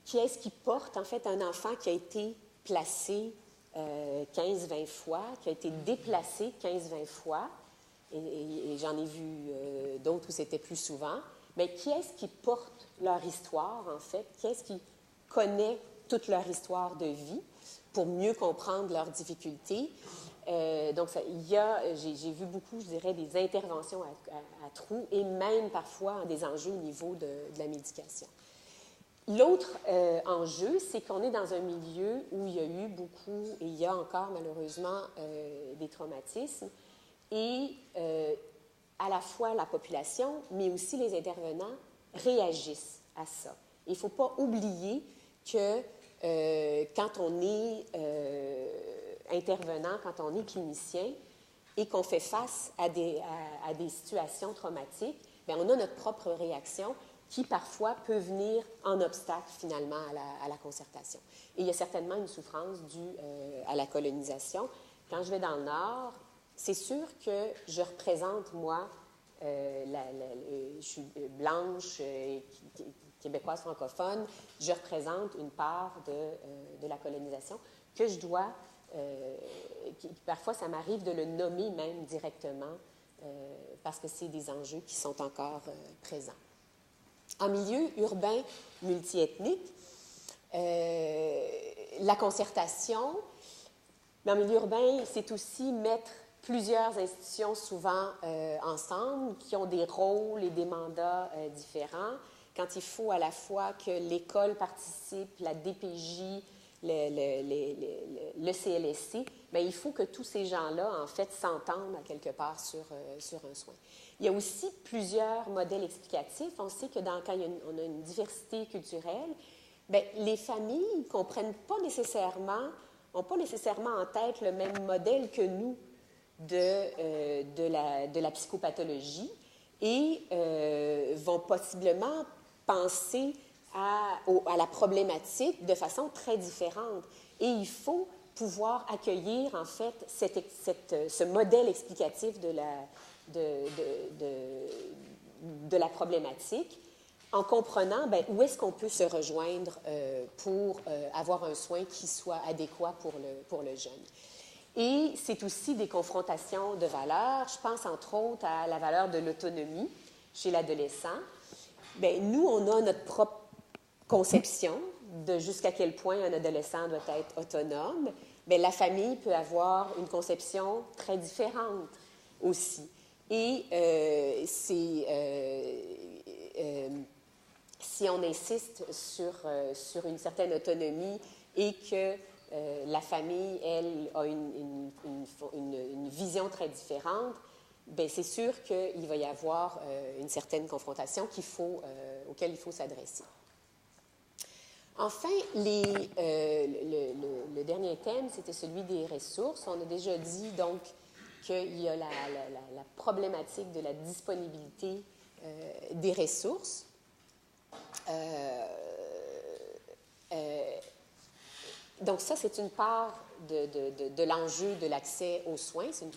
qui est-ce qui porte, en fait, un enfant qui a été placé 15-20 fois, qui a été déplacé 15-20 fois, et j'en ai vu d'autres où c'était plus souvent, mais qui est-ce qui porte leur histoire, en fait? Qui est-ce qui connaît toute leur histoire de vie pour mieux comprendre leurs difficultés? Donc, j'ai vu beaucoup, je dirais, des interventions à trous et même parfois des enjeux au niveau de la médication. L'autre enjeu, c'est qu'on est dans un milieu où il y a eu beaucoup, et il y a encore malheureusement des traumatismes, et à la fois la population, mais aussi les intervenants réagissent à ça. Il ne faut pas oublier que quand on est intervenant, quand on est clinicien et qu'on fait face à des situations traumatiques, bien, on a notre propre réaction qui parfois peut venir en obstacle finalement à la concertation. Et il y a certainement une souffrance due à la colonisation. Quand je vais dans le Nord, c'est sûr que je représente, moi, je suis blanche, québécoise francophone, je représente une part de la colonisation que je dois, parfois ça m'arrive de le nommer même directement parce que c'est des enjeux qui sont encore présents. En milieu urbain multiethnique, la concertation, mais en milieu urbain, c'est aussi mettre plusieurs institutions souvent ensemble qui ont des rôles et des mandats différents. Quand il faut à la fois que l'école participe, la DPJ, le CLSC, bien, il faut que tous ces gens-là, en fait, s'entendent à quelque part sur un soin. Il y a aussi plusieurs modèles explicatifs. On sait que quand on a une diversité culturelle, bien, les familles ne comprennent pas nécessairement, n'ont pas nécessairement en tête le même modèle que nous de la psychopathologie et vont possiblement penser à la problématique de façon très différente. Et il faut pouvoir accueillir, en fait, ce modèle explicatif de la problématique en comprenant bien, où est-ce qu'on peut se rejoindre pour avoir un soin qui soit adéquat pour le jeune. Et c'est aussi des confrontations de valeurs. Je pense entre autres à la valeur de l'autonomie chez l'adolescent. Bien, nous, on a notre propre conception de jusqu'à quel point un adolescent doit être autonome. Bien, la famille peut avoir une conception très différente aussi. Et si on insiste sur une certaine autonomie et que la famille, elle, a une vision très différente, bien, c'est sûr qu'il va y avoir une certaine confrontation auquel il faut s'adresser. Enfin, le dernier thème, c'était celui des ressources. On a déjà dit, donc, qu'il y a la problématique de la disponibilité des ressources. Donc ça, c'est une part de l'enjeu de l'accès aux soins. C'est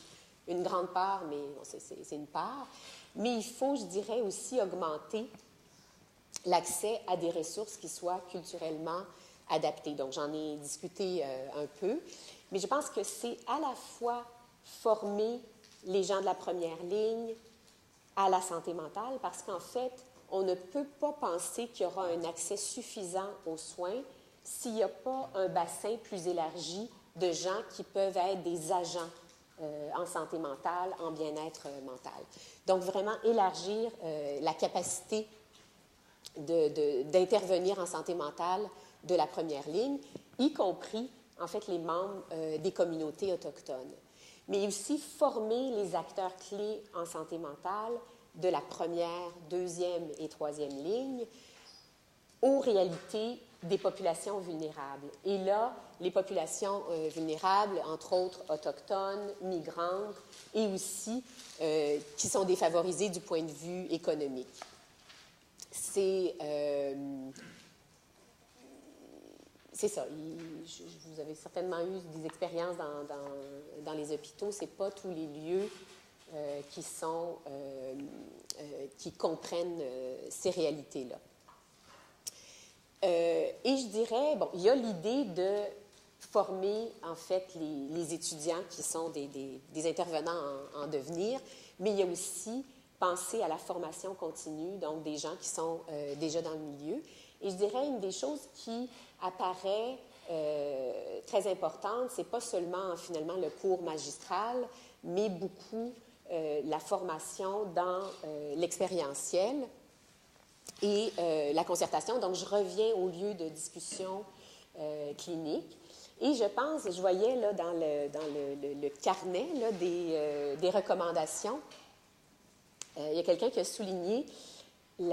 une grande part, mais bon, c'est une part. Mais il faut, je dirais, aussi augmenter l'accès à des ressources qui soient culturellement adaptées. Donc, j'en ai discuté un peu. Mais je pense que c'est à la fois former les gens de la première ligne à la santé mentale, parce qu'en fait, on ne peut pas penser qu'il y aura un accès suffisant aux soins s'il n'y a pas un bassin plus élargi de gens qui peuvent être des agents en santé mentale, en bien-être mental. Donc, vraiment élargir la capacité d'intervenir en santé mentale de la première ligne, y compris, en fait, les membres des communautés autochtones. Mais aussi former les acteurs clés en santé mentale de la première, deuxième et troisième ligne aux réalités des populations vulnérables. Et là, les populations vulnérables, entre autres autochtones, migrantes, et aussi qui sont défavorisées du point de vue économique. C'est ça. Vous avez certainement eu des expériences dans les hôpitaux. Ce n'est pas tous les lieux qui comprennent ces réalités-là. Et je dirais, bon, il y a l'idée de former, en fait, les étudiants qui sont des intervenants en devenir, mais il y a aussi penser à la formation continue, donc des gens qui sont déjà dans le milieu. Et je dirais, une des choses qui apparaît très importante, c'est pas seulement, finalement, le cours magistral, mais beaucoup la formation dans l'expérientiel et la concertation. Donc, je reviens au lieu de discussion clinique. Et je pense, je voyais là, dans le carnet là, des recommandations, il y a quelqu'un qui a souligné, il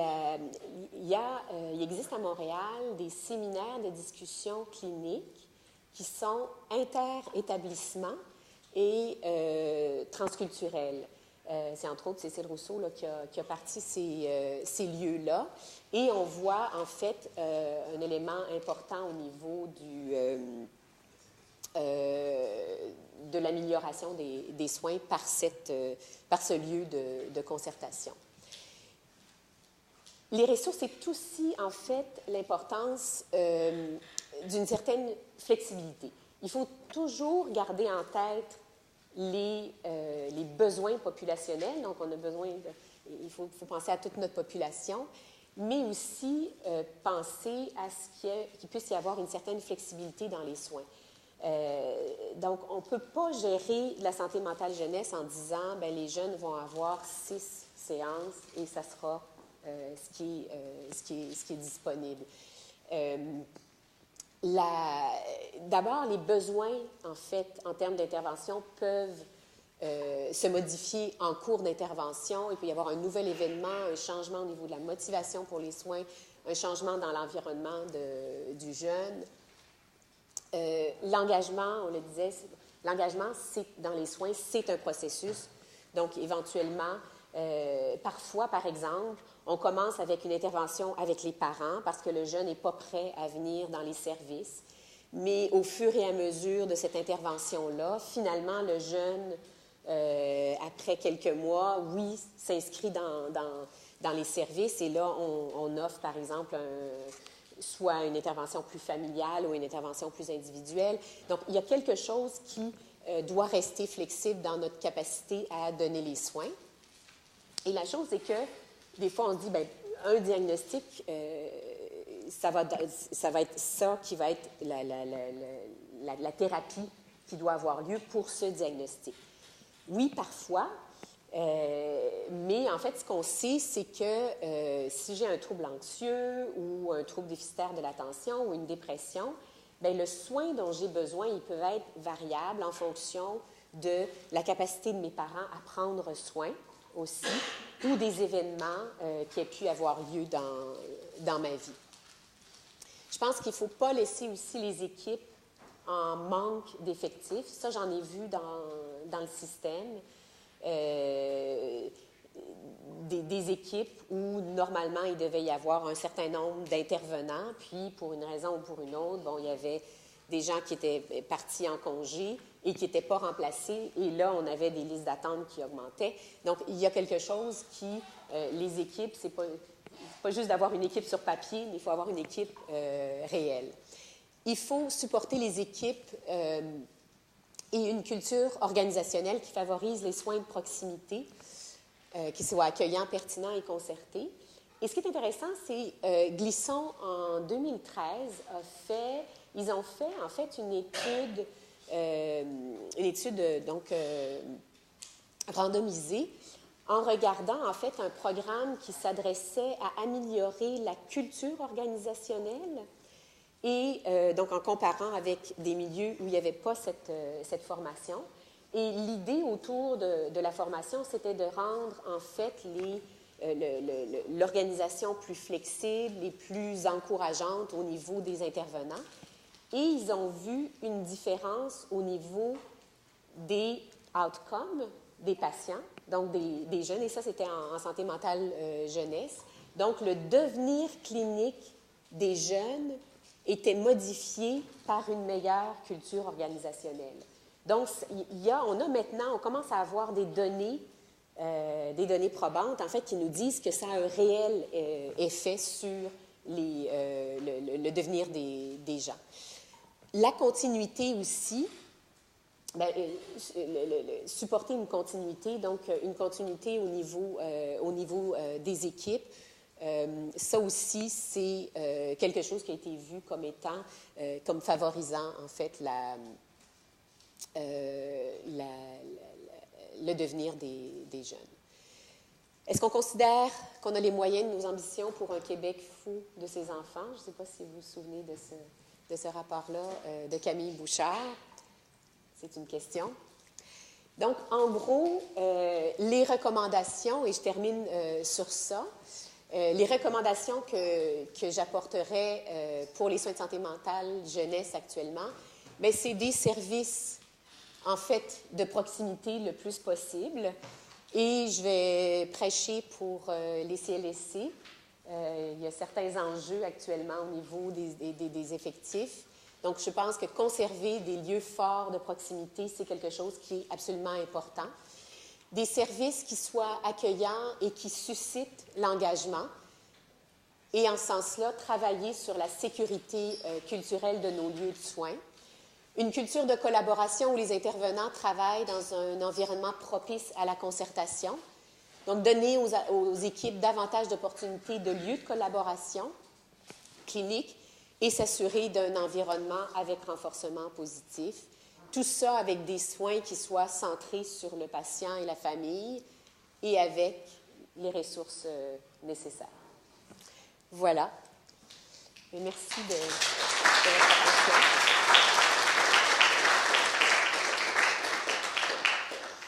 existe à Montréal des séminaires de discussion clinique qui sont inter-établissements et transculturels. C'est entre autres Cécile Rousseau là, qui a parti ces lieux-là. Et on voit en fait un élément important au niveau de l'amélioration des soins par ce lieu de concertation. Les ressources, c'est aussi, en fait, l'importance d'une certaine flexibilité. Il faut toujours garder en tête les besoins populationnels. Donc, on a besoin il faut penser à toute notre population, mais aussi penser à ce qu'il puisse y avoir une certaine flexibilité dans les soins. Donc, on ne peut pas gérer la santé mentale jeunesse en disant bien, les jeunes vont avoir 6 séances et ça sera ce qui est disponible. D'abord, les besoins, en fait, en termes d'intervention, peuvent se modifier en cours d'intervention. Il peut y avoir un nouvel événement, un changement au niveau de la motivation pour les soins, un changement dans l'environnement du jeune. L'engagement, on le disait, l'engagement dans les soins, c'est un processus. Donc, éventuellement, parfois, par exemple, on commence avec une intervention avec les parents parce que le jeune n'est pas prêt à venir dans les services. Mais au fur et à mesure de cette intervention-là, finalement, le jeune, après quelques mois, oui, s'inscrit dans les services. Et là, on offre, par exemple, soit une intervention plus familiale ou une intervention plus individuelle. Donc, il y a quelque chose qui doit rester flexible dans notre capacité à donner les soins. Et la chose est que, des fois, on dit, bien, un diagnostic, ça va être ça qui va être la thérapie qui doit avoir lieu pour ce diagnostic. Oui, parfois, mais en fait, ce qu'on sait, c'est que si j'ai un trouble anxieux ou un trouble déficitaire de l'attention ou une dépression, bien, le soin dont j'ai besoin, il peut être variable en fonction de la capacité de mes parents à prendre soin aussi, ou des événements qui aient pu avoir lieu dans ma vie. Je pense qu'il ne faut pas laisser aussi les équipes en manque d'effectifs. Ça, j'en ai vu dans le système. Des équipes où, normalement, il devait y avoir un certain nombre d'intervenants, puis, pour une raison ou pour une autre, bon, il y avait des gens qui étaient partis en congé et qui n'étaient pas remplacés, et là, on avait des listes d'attente qui augmentaient. Donc, il y a quelque chose qui, les équipes, c'est pas juste d'avoir une équipe sur papier, mais il faut avoir une équipe réelle. Il faut supporter les équipes et une culture organisationnelle qui favorise les soins de proximité, qui soient accueillants, pertinents et concertés. Et ce qui est intéressant, c'est Glisson, en 2013, ils ont fait, en fait, une étude donc, randomisée en regardant, en fait, un programme qui s'adressait à améliorer la culture organisationnelle et donc en comparant avec des milieux où il n'y avait pas cette formation. Et l'idée autour de la formation, c'était de rendre, en fait, l'organisation plus flexible et plus encourageante au niveau des intervenants. Et ils ont vu une différence au niveau des outcomes des patients, donc des jeunes, et ça, c'était en santé mentale jeunesse. Donc, le devenir clinique des jeunes était modifié par une meilleure culture organisationnelle. Donc, on commence à avoir des données probantes, en fait, qui nous disent que ça a un réel effet sur le devenir des gens. La continuité aussi, bien, supporter une continuité, donc une continuité au niveau des équipes, ça aussi, c'est quelque chose qui a été vu comme étant, comme favorisant, en fait, le devenir des jeunes. Est-ce qu'on considère qu'on a les moyens de nos ambitions pour un Québec fou de ses enfants? Je ne sais pas si vous vous souvenez de ce rapport-là de Camille Bouchard. C'est une question. Donc, en gros, les recommandations, et je termine sur ça, les recommandations que j'apporterais pour les soins de santé mentale jeunesse actuellement, bien, c'est des services, en fait, de proximité le plus possible. Et je vais prêcher pour les CLSC. Il y a certains enjeux actuellement au niveau des effectifs. Donc, je pense que conserver des lieux forts de proximité, c'est quelque chose qui est absolument important. Des services qui soient accueillants et qui suscitent l'engagement. Et en ce sens-là, travailler sur la sécurité culturelle de nos lieux de soins. Une culture de collaboration où les intervenants travaillent dans un environnement propice à la concertation. Donc, donner aux équipes davantage d'opportunités de lieux de collaboration clinique et s'assurer d'un environnement avec renforcement positif. Tout ça avec des soins qui soient centrés sur le patient et la famille et avec les ressources nécessaires. Voilà. Et merci de votre attention.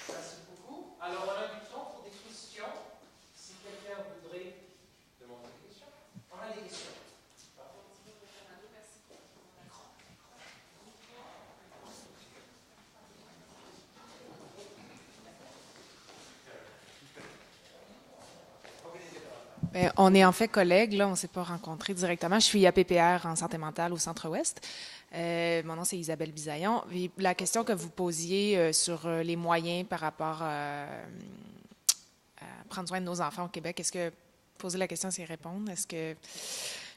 Merci beaucoup. Alors, on a du temps pour des questions. Si quelqu'un voudrait demander des questions, on a des questions. Bien, on est en fait collègues, là, on ne s'est pas rencontrés directement. Je suis APPR en santé mentale au Centre-Ouest. Mon nom, c'est Isabelle Bisaillon. Et la question que vous posiez sur les moyens par rapport à prendre soin de nos enfants au Québec, est-ce que poser la question, c'est répondre? Est-ce que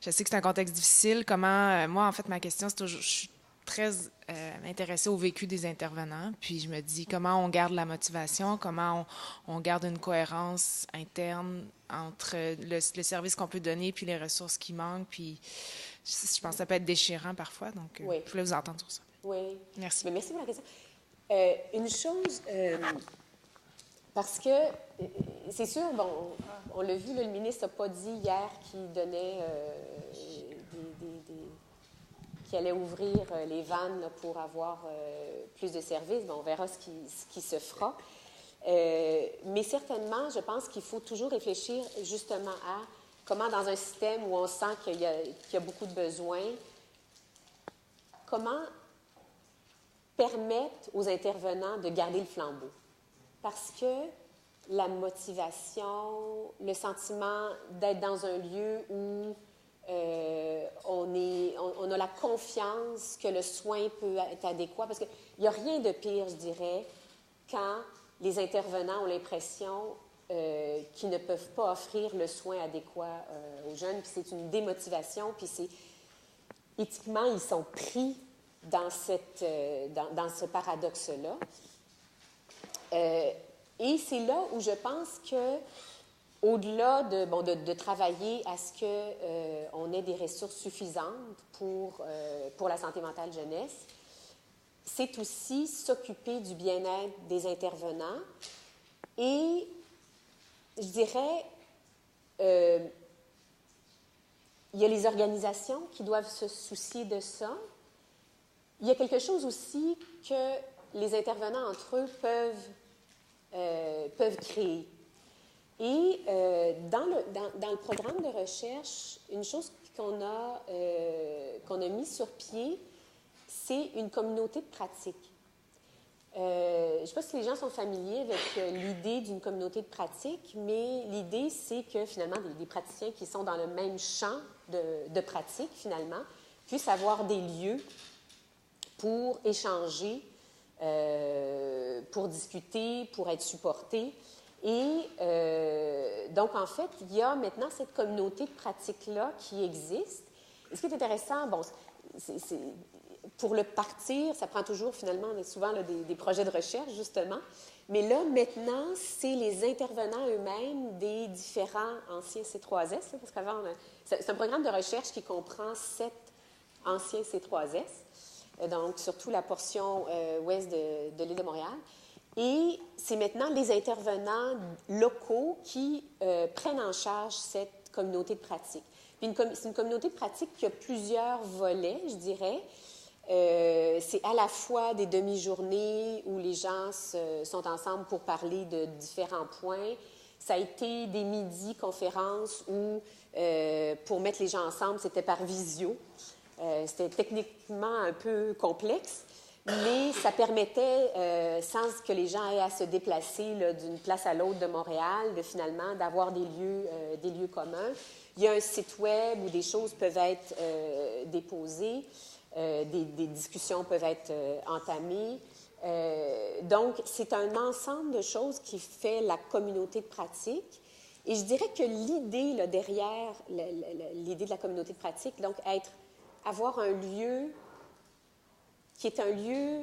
je sais que c'est un contexte difficile. Comment moi, en fait, ma question, c'est toujours, je suis très intéressée au vécu des intervenants. Puis je me dis comment on garde la motivation, comment on garde une cohérence interne entre le service qu'on peut donner puis les ressources qui manquent. Puis je pense que ça peut être déchirant parfois. Donc, oui. Je voulais vous entendre sur ça. Oui. Merci. Mais merci pour la question. Une chose, parce que c'est sûr, bon, on l'a vu, là, le ministre n'a pas dit hier qu'il donnait qu'il allait ouvrir les vannes là, pour avoir plus de services. Bon, on verra ce qui se fera. Mais certainement, je pense qu'il faut toujours réfléchir justement à comment, dans un système où on sent qu'il y a beaucoup de besoins, comment permettre aux intervenants de garder le flambeau. Parce que la motivation, le sentiment d'être dans un lieu où on a la confiance que le soin peut être adéquat, parce qu'il n'y a rien de pire, je dirais, quand les intervenants ont l'impression qu'ils ne peuvent pas offrir le soin adéquat aux jeunes, puis c'est une démotivation, puis c'est éthiquement, ils sont pris dans ce paradoxe-là. Et c'est là où je pense que au-delà de travailler à ce qu'on ait des ressources suffisantes pour la santé mentale jeunesse, c'est aussi s'occuper du bien-être des intervenants. Et je dirais, il y a les organisations qui doivent se soucier de ça. Il y a quelque chose aussi que les intervenants entre eux peuvent créer. Et dans le programme de recherche, une chose qu'on a mis sur pied, c'est une communauté de pratique. Je ne sais pas si les gens sont familiers avec l'idée d'une communauté de pratique, mais l'idée, c'est que finalement, des praticiens qui sont dans le même champ de pratique, finalement, puissent avoir des lieux pour échanger, pour discuter, pour être supportés. Et donc, en fait, il y a maintenant cette communauté de pratique-là qui existe. Et ce qui est intéressant, bon, pour le partir, ça prend toujours, finalement, souvent là, des projets de recherche, justement. Mais là, maintenant, c'est les intervenants eux-mêmes des différents anciens C3S, là, parce qu'avant, c'est un programme de recherche qui comprend 7 anciens C3S, donc surtout la portion ouest de l'île de Montréal. Et c'est maintenant les intervenants locaux qui prennent en charge cette communauté de pratique. C'est une communauté de pratique qui a plusieurs volets, je dirais. C'est à la fois des demi-journées où les gens sont ensemble pour parler de différents points. Ça a été des midis-conférences où, pour mettre les gens ensemble, c'était par visio. C'était techniquement un peu complexe, mais ça permettait, sans que les gens aient à se déplacer là, d'une place à l'autre de Montréal, finalement d'avoir des lieux communs. Il y a un site web où des choses peuvent être déposées. des discussions peuvent être entamées. Donc, c'est un ensemble de choses qui fait la communauté de pratique. Et je dirais que l'idée là, derrière l'idée de la communauté de pratique, donc avoir un lieu qui est un lieu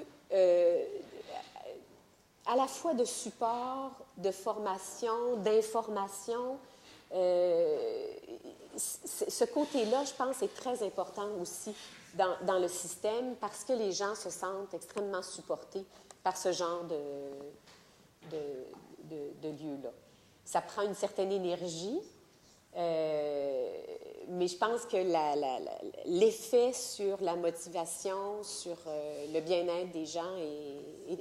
à la fois de support, de formation, d'information. Ce côté-là, je pense, est très important aussi dans le système parce que les gens se sentent extrêmement supportés par ce genre de lieu-là. Ça prend une certaine énergie, mais je pense que l'effet sur la motivation, sur le bien-être des gens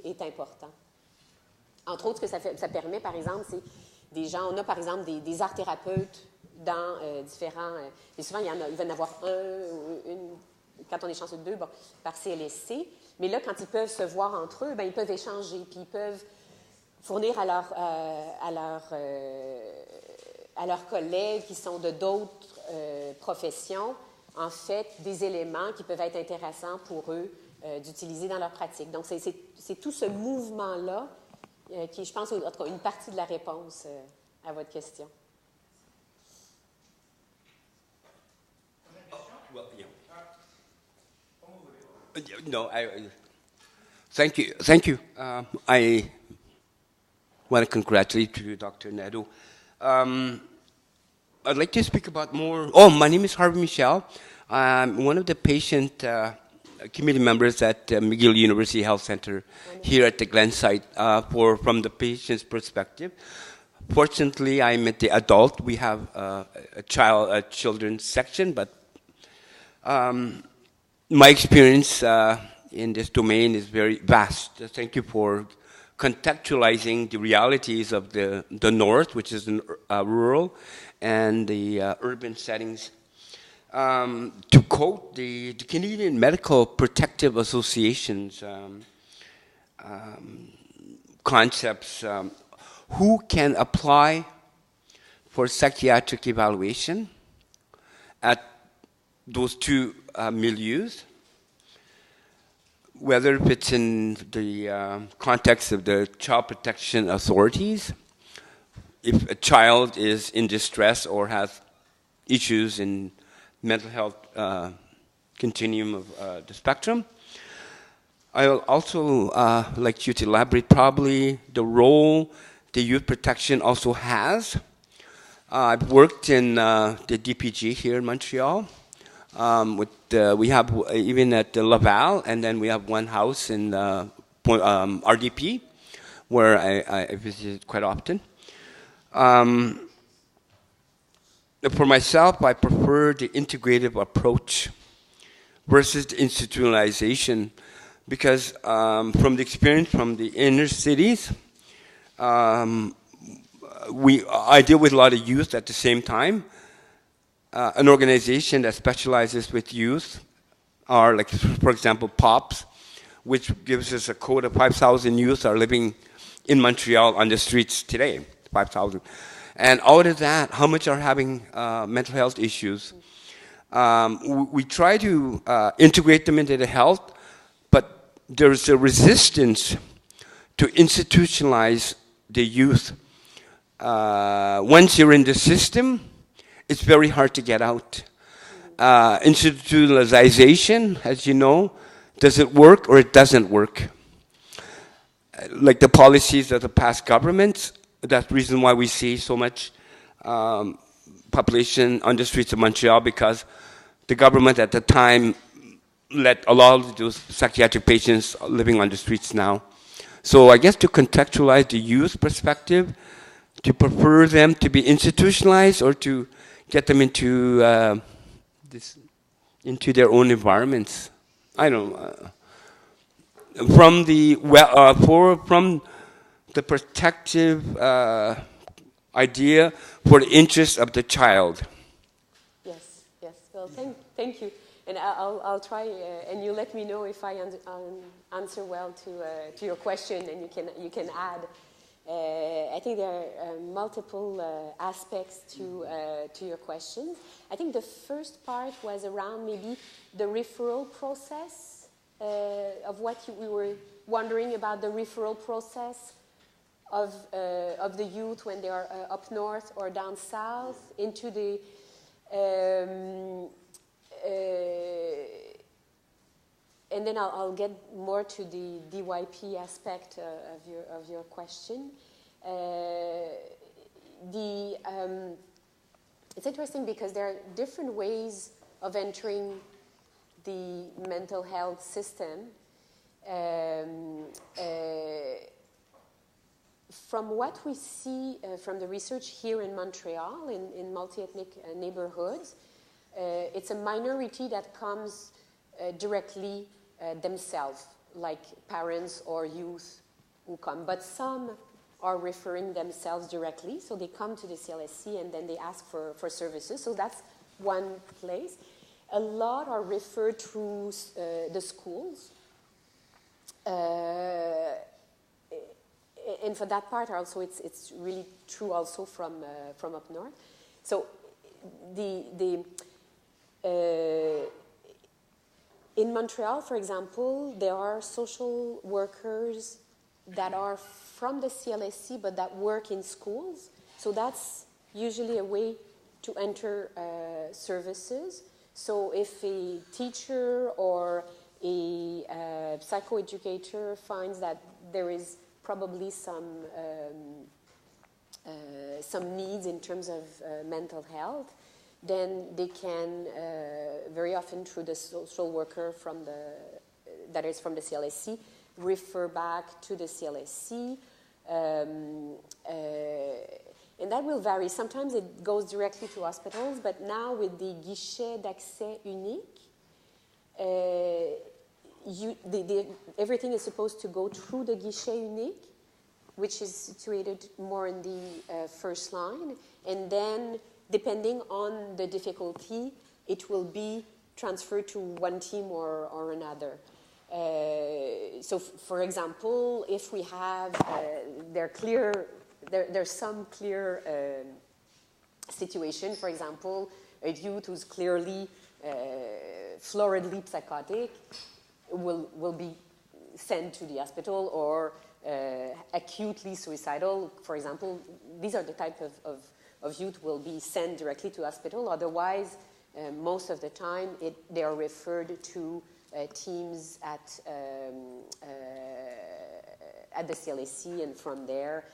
est important. Entre autres, ce que ça permet, par exemple, c'est des gens, on a par exemple des art thérapeutes dans différents... et souvent, il va y en avoir un ou une, quand on est chanceux de deux, bon, par CLSC. Mais là, quand ils peuvent se voir entre eux, bien, ils peuvent échanger, puis ils peuvent fournir à leurs collègues qui sont de d'autres professions, en fait, des éléments qui peuvent être intéressants pour eux d'utiliser dans leur pratique. Donc, c'est tout ce mouvement-là qui est, je pense, en tout cas, une partie de la réponse à votre question. Well, yeah. No, thank you. Thank you. I want to congratulate you, Dr. Nadeau. I'd like to speak about more. Oh, my name is Harvey Michel. I'm one of the patient committee members at McGill University Health Center here at the Glen site from the patient's perspective. Fortunately, I'm at the adult. We have a children's section, but my experience in this domain is very vast. Thank you for contextualizing the realities of the North, which is rural, and the urban settings. To quote the Canadian Medical Protective Association's concepts, who can apply for psychiatric evaluation at those two milieus, whether if it's in the context of the child protection authorities, if a child is in distress or has issues in mental health continuum of the spectrum. I will also like you to elaborate probably the role the youth protection also has. I've worked in the DPG here in Montreal. We have even at Laval, and then we have one house in RDP, where I visit quite often. For myself, I prefer the integrative approach versus the institutionalization, because from the experience from the inner cities, I deal with a lot of youth at the same time. An organization that specializes with youth are, like, for example, POPs, which gives us a code of 5,000 youth are living in Montreal on the streets today, 5,000. And out of that, how much are having mental health issues? We try to integrate them into the health, but there's a resistance to institutionalize the youth. Once you're in the system, it's very hard to get out. Institutionalization, as you know, does it work or it doesn't work? Like the policies of the past governments, that's the reason why we see so much population on the streets of Montreal, because the government at the time let a lot of those psychiatric patients living on the streets now. So I guess to contextualize the youth perspective, to prefer them to be institutionalized or to get them into their own environments. I don't know. From the protective idea for the interest of the child. Yes. Well, thank you. And I'll try, and you let me know if I answer well to your question, and you can add. I think there are multiple aspects to your question. I think the first part was around maybe the referral process of what we were wondering about the referral process of the youth when they are up north or down south into the and then I'll get more to the DYP aspect of your question. It's interesting because there are different ways of entering the mental health system. From what we see from the research here in Montreal, in multi-ethnic neighborhoods, it's a minority that comes directly themselves, like parents or youth who come. But some are referring themselves directly, so they come to the CLSC and then they ask for services. So that's one place. A lot are referred through the schools. And for that part also, it's really true also from up north. So in Montreal, for example, there are social workers that are from the CLSC but that work in schools. So that's usually a way to enter services. So if a teacher or a psychoeducator finds that there is probably some needs in terms of mental health, then they can very often through the social worker that is from the CLSC refer back to the CLSC, and that will vary. Sometimes it goes directly to hospitals, but now with the guichet d'accès unique, everything is supposed to go through the guichet unique, which is situated more in the first line, and then depending on the difficulty, it will be transferred to one team or another. So, for example, if we have there's some clear situation. For example, a youth who's clearly floridly psychotic will be sent to the hospital, or acutely suicidal, for example. These are the type of youth will be sent directly to hospital. Otherwise, most of the time, they are referred to teams at the CLSC, and from there.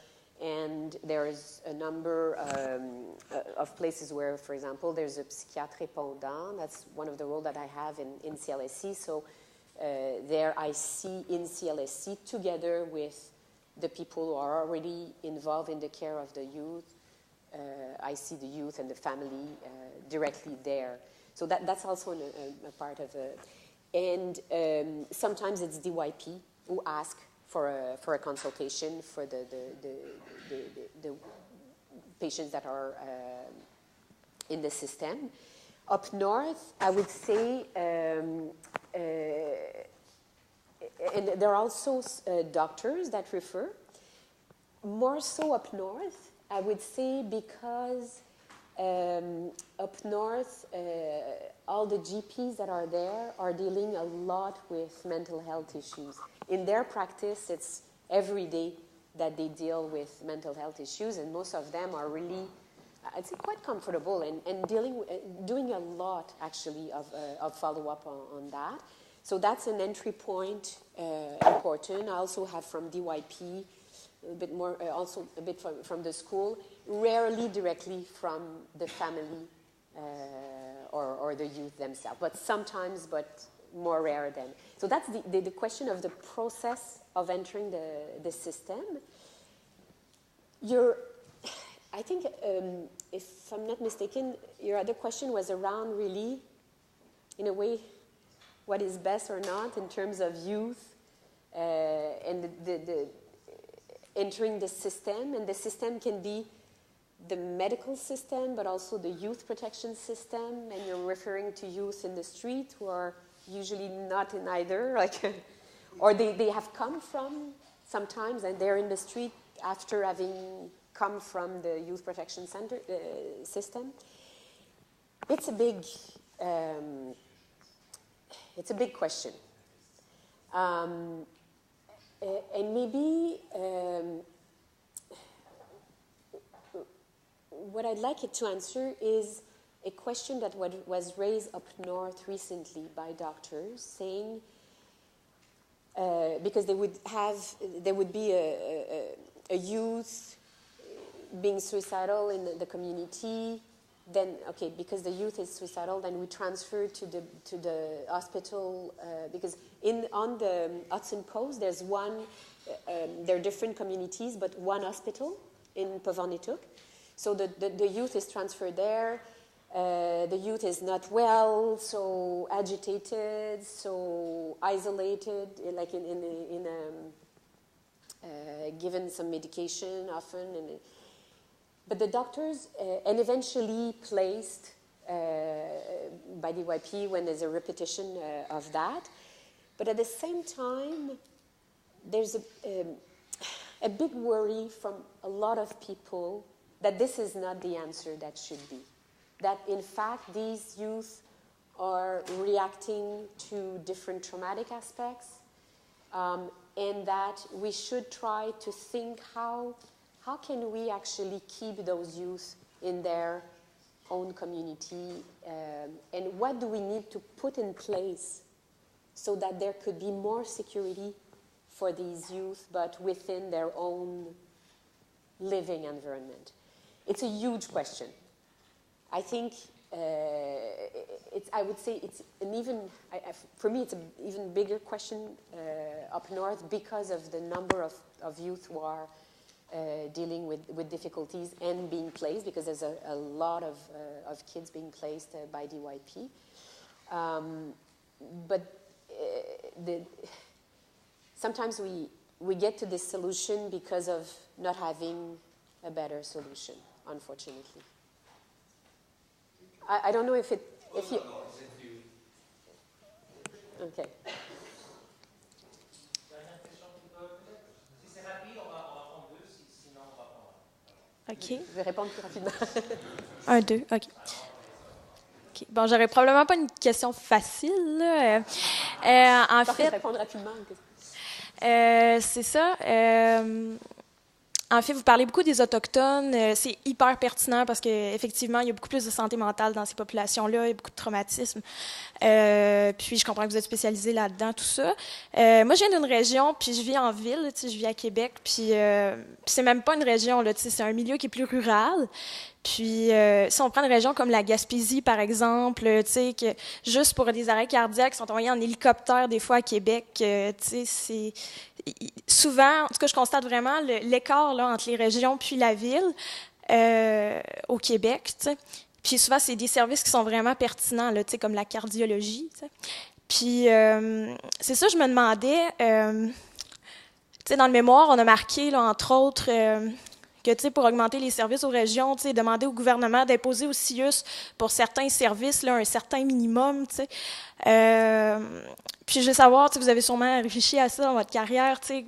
And there is a number of places where, for example, there's a psychiatre répondant. That's one of the roles that I have in CLSC. So there I see in CLSC, together with the people who are already involved in the care of the youth, I see the youth and the family directly there. So that's also a part of it. And sometimes it's DYP who ask for a consultation for the patients that are in the system. Up north, I would say, and there are also doctors that refer. More so up north, I would say, because up north, all the GPs that are there are dealing a lot with mental health issues. In their practice, it's every day that they deal with mental health issues, and most of them are really, I'd say, quite comfortable and doing a lot, actually, of follow-up on that. So that's an entry point, important. I also have from DYP, a bit more, also a bit from the school, rarely directly from the family or the youth themselves, but sometimes, but more rare than. So that's the question of the process of entering the system. I think, if I'm not mistaken, your other question was around really, in a way, what is best or not in terms of youth and the entering the system. And the system can be the medical system, but also the youth protection system. And you're referring to youth in the street who are usually not in either, like, or they have come from sometimes and they're in the street after having come from the Youth Protection Center system, it's a big question. And maybe what I'd like it to answer is a question that was raised up north recently by doctors, saying because there would be a youth being suicidal in the community. Then, okay, because the youth is suicidal, then we transfer to the hospital because on the Hudson Coast there's one. There are different communities, but one hospital in Pawanituk. So the youth is transferred there. The youth is not well, so agitated, so isolated, like given some medication often. But the doctors, and eventually placed by DYP when there's a repetition of that. But at the same time, there's a big worry from a lot of people that this is not the answer that should be. That in fact these youth are reacting to different traumatic aspects, and that we should try to think how can we actually keep those youth in their own community, and what do we need to put in place so that there could be more security for these youth, but within their own living environment. It's a huge question. I think I would say it's an even, for me, it's an even bigger question up north because of the number of youth who are dealing with difficulties and being placed, because there's a lot of kids being placed by DYP. But sometimes we get to this solution because of not having a better solution, unfortunately. I don't know if you... Okay. OK. Je vais répondre plus rapidement. 1, 2, OK. Bon, j'aurais probablement pas une question facile, là. En fait... Je vais répondre rapidement. C'est ça. En fait, vous parlez beaucoup des Autochtones. C'est hyper pertinent parce qu'effectivement, il y a beaucoup plus de santé mentale dans ces populations-là. Il y a beaucoup de traumatisme. Puis, je comprends que vous êtes spécialisé là-dedans, tout ça. Moi, je viens d'une région, puis je vis en ville. Je vis à Québec. Puis, c'est même pas une région, là. C'est un milieu qui est plus rural. Puis, si on prend une région comme la Gaspésie, par exemple, tu sais, que juste pour des arrêts cardiaques, ils sont envoyés en hélicoptère des fois à Québec, tu sais, c'est... Souvent, en tout cas, je constate vraiment l'écart là, entre les régions puis la ville au Québec, tu sais. Puis souvent, c'est des services qui sont vraiment pertinents, là, tu sais, comme la cardiologie, tu sais. Puis, c'est ça, je me demandais, tu sais, dans le mémoire, on a marqué, là, entre autres... que, tu sais, pour augmenter les services aux régions, tu sais, demander au gouvernement d'imposer au CIUS pour certains services, là, un certain minimum, tu sais. Puis je veux savoir, tu sais, vous avez sûrement réfléchi à ça dans votre carrière, tu sais,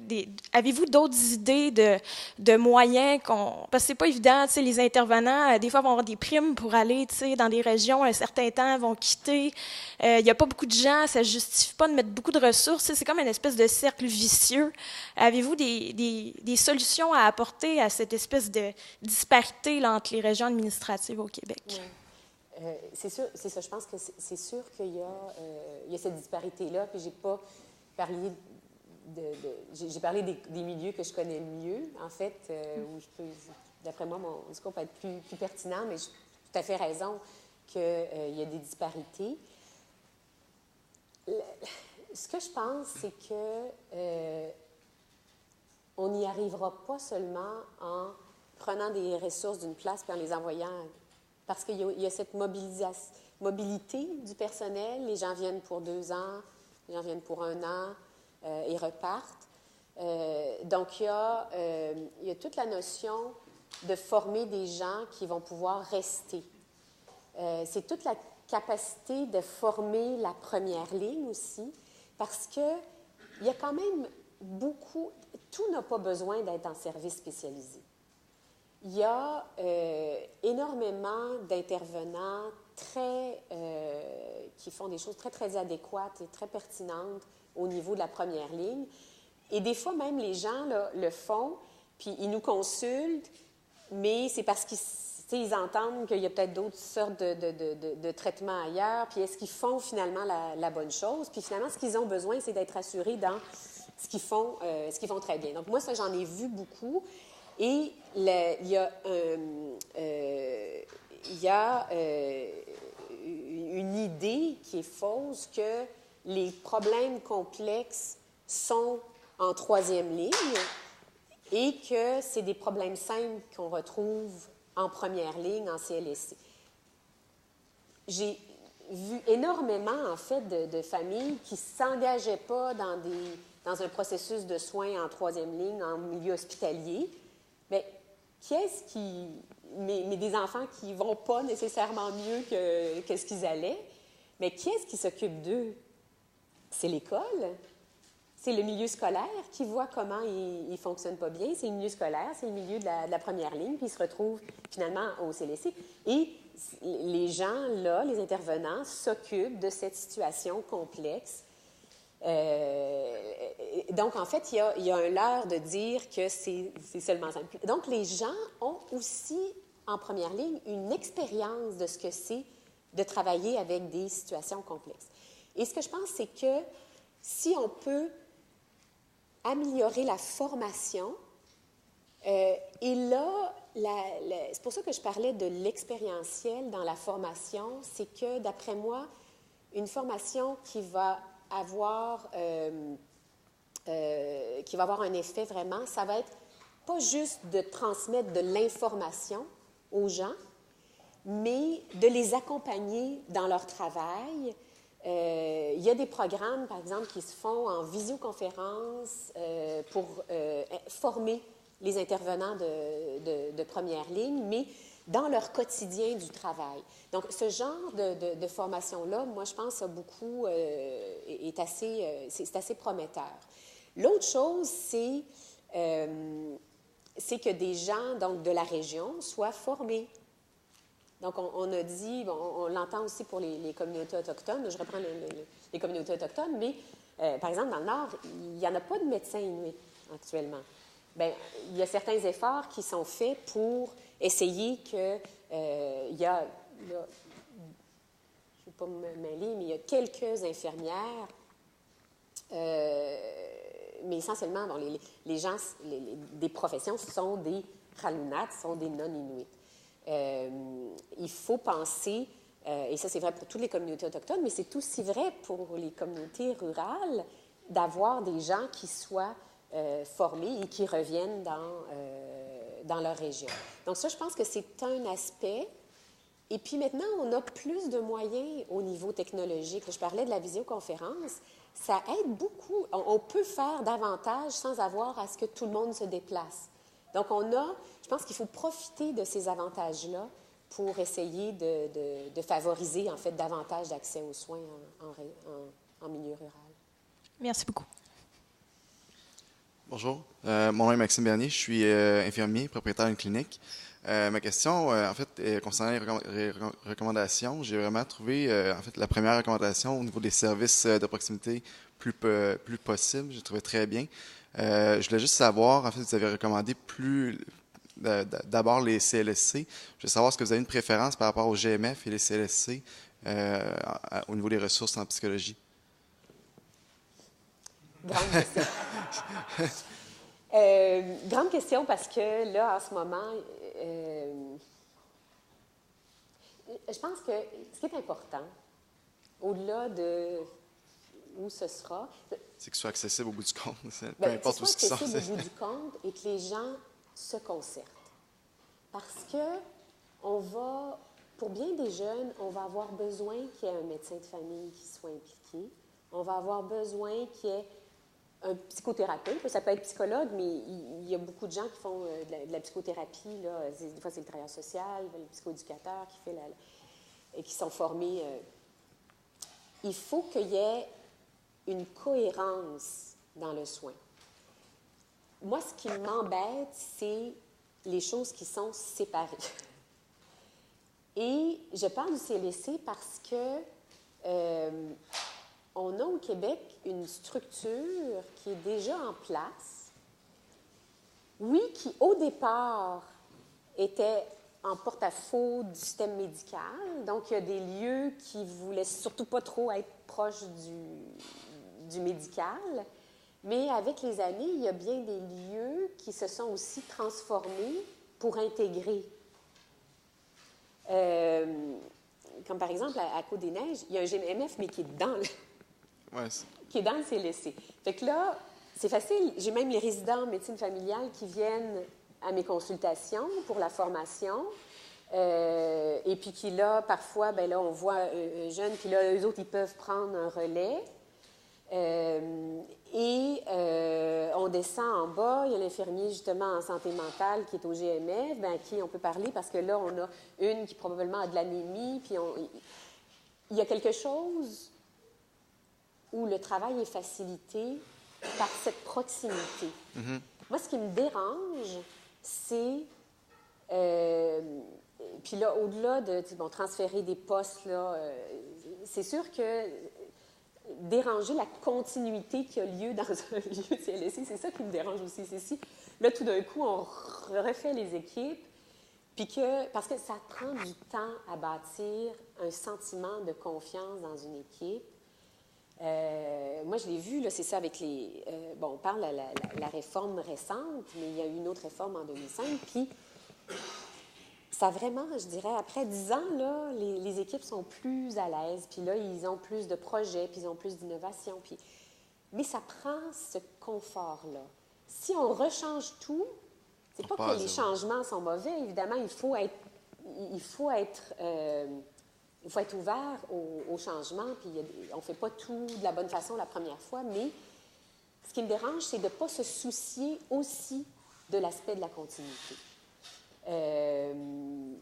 avez-vous d'autres idées de moyens parce que c'est pas évident, tu sais, les intervenants, des fois, vont avoir des primes pour aller, tu sais, dans des régions, un certain temps, vont quitter. Il y a pas beaucoup de gens, ça justifie pas de mettre beaucoup de ressources, tu sais, c'est comme une espèce de cercle vicieux. Avez-vous des solutions à apporter à cette espèce de disparité là, entre les régions administratives au Québec? Oui. C'est sûr, c'est ça. Je pense que c'est sûr qu'il y a cette disparité-là. Puis j'ai pas parlé j'ai parlé des milieux que je connais le mieux, en fait, où je peux, d'après moi, mon discours peut être plus pertinent, mais j'ai tout à fait raison qu'il y a des disparités. Ce que je pense, c'est que on n'y arrivera pas seulement en prenant des ressources d'une place et en les envoyant. Parce qu'il y a cette mobilité du personnel. Les gens viennent pour 2 ans, les gens viennent pour 1 an et repartent. Donc, il y a toute la notion de former des gens qui vont pouvoir rester. C'est toute la capacité de former la première ligne aussi, parce qu'il y a quand même beaucoup... tout n'a pas besoin d'être en service spécialisé. Il y a énormément d'intervenants qui font des choses très, très adéquates et très pertinentes au niveau de la première ligne. Et des fois, même, les gens là, le font, puis ils nous consultent, mais c'est parce qu'ils entendent qu'il y a peut-être d'autres sortes de traitements ailleurs, puis est-ce qu'ils font finalement la bonne chose? Puis finalement, ce qu'ils ont besoin, c'est d'être assurés dans ce qu'ils font très bien. Donc moi, ça, j'en ai vu beaucoup. Et il y a une idée qui est fausse que les problèmes complexes sont en troisième ligne et que c'est des problèmes simples qu'on retrouve en première ligne en CLSC. J'ai vu énormément, en fait, de familles qui ne s'engageaient pas dans un processus de soins en troisième ligne, en milieu hospitalier. Mais mais des enfants qui ne vont pas nécessairement mieux que ce qu'ils allaient, mais qui est-ce qui s'occupe d'eux? C'est l'école, c'est le milieu scolaire qui voit comment il ne fonctionne pas bien, c'est le milieu scolaire, c'est le milieu de la première ligne, puis ils se retrouvent finalement au CLSC. Et les gens, là, les intervenants, s'occupent de cette situation complexe. Donc, en fait, il y a un leurre de dire que c'est seulement simple. Donc, les gens ont aussi, en première ligne, une expérience de ce que c'est de travailler avec des situations complexes. Et ce que je pense, c'est que si on peut améliorer la formation, et là, c'est pour ça que je parlais de l'expérientiel dans la formation, c'est que, d'après moi, une formation qui va avoir un effet vraiment, ça va être pas juste de transmettre de l'information aux gens, mais de les accompagner dans leur travail. Il y a des programmes, par exemple, qui se font en visioconférence pour former les intervenants de première ligne, mais dans leur quotidien du travail. Donc, ce genre de formation-là, moi, je pense, c'est assez prometteur. L'autre chose, c'est que des gens donc, de la région soient formés. Donc, on a dit, bon, on l'entend aussi pour les communautés autochtones, je reprends les communautés autochtones, mais par exemple, dans le Nord, il n'y en a pas de médecins inuits actuellement. Bien, il y a certains efforts qui sont faits pour essayer que, il y a, là, je ne vais pas me mêler, mais il y a quelques infirmières, mais essentiellement, bon, les gens, des professions sont des Ralunat, sont des non-inuits. Il faut penser, et ça c'est vrai pour toutes les communautés autochtones, mais c'est aussi vrai pour les communautés rurales, d'avoir des gens qui soient formés et qui reviennent dans leur région. Donc ça, je pense que c'est un aspect. Et puis maintenant, on a plus de moyens au niveau technologique. Je parlais de la visioconférence. Ça aide beaucoup. On peut faire davantage sans avoir à ce que tout le monde se déplace. Donc je pense qu'il faut profiter de ces avantages-là pour essayer de favoriser, en fait, davantage d'accès aux soins en milieu rural. Merci beaucoup. Bonjour, mon nom est Maxime Bernier, je suis infirmier, propriétaire d'une clinique. Ma question, en fait, concernant les recommandations, j'ai vraiment trouvé, en fait, la première recommandation au niveau des services de proximité plus possible, j'ai trouvé très bien. Je voulais juste savoir, en fait, vous avez recommandé d'abord les CLSC. Je veux savoir, est-ce que vous avez une préférence par rapport aux GMF et les CLSC au niveau des ressources en psychologie? Grande question. Grande question parce que là, en ce moment, je pense que ce qui est important, au-delà de où ce sera... C'est que ce soit accessible au bout du compte. Peu importe où ce qu'ils sont. Que ce soit accessible au bout du compte et que les gens se concertent. Parce que pour bien des jeunes, on va avoir besoin qu'il y ait un médecin de famille qui soit impliqué. On va avoir besoin qu'il y ait un psychothérapeute. Ça peut être psychologue, mais il y a beaucoup de gens qui font de la psychothérapie. Là. Des fois, c'est le travailleur social, le psychoéducateur qui sont formés. Il faut qu'il y ait une cohérence dans le soin. moi, ce qui m'embête, c'est les choses qui sont séparées. Et je parle du CLSC parce que on a au Québec une structure qui est déjà en place, oui, qui au départ était en porte-à-faux du système médical. Donc, il y a des lieux qui ne voulaient surtout pas trop être proches du médical. Mais avec les années, il y a bien des lieux qui se sont aussi transformés pour intégrer. Comme par exemple, à Côte-des-Neiges, il y a un GMF, mais qui est dans le CLSC. Fait que là, c'est facile. J'ai même les résidents en médecine familiale qui viennent à mes consultations pour la formation. Et puis qui, là, parfois, bien là, on voit un jeune, puis là, eux autres, ils peuvent prendre un relais. On descend en bas, il y a l'infirmier, justement, en santé mentale qui est au GMF, bien, à qui on peut parler, parce que là, on a une qui probablement a de l'anémie, puis il y a quelque chose où le travail est facilité par cette proximité. Mm-hmm. Moi, ce qui me dérange, c'est... puis là, au-delà de transférer des postes, là, c'est sûr que déranger la continuité qui a lieu dans un lieu de CLSC, c'est ça qui me dérange aussi. C'est si, là, tout d'un coup, on refait les équipes, puis parce que ça prend du temps à bâtir un sentiment de confiance dans une équipe. Moi, je l'ai vu, là, c'est ça avec les... on parle de la réforme récente, mais il y a eu une autre réforme en 2005, puis ça vraiment, je dirais, après 10 ans, là, les équipes sont plus à l'aise, puis là, ils ont plus de projets, puis ils ont plus d'innovation, puis... Mais ça prend ce confort-là. Si on rechange tout, c'est pas que les changements sont mauvais, évidemment, il faut être ouvert au changement, puis on ne fait pas tout de la bonne façon la première fois, mais ce qui me dérange, c'est de ne pas se soucier aussi de l'aspect de la continuité. Il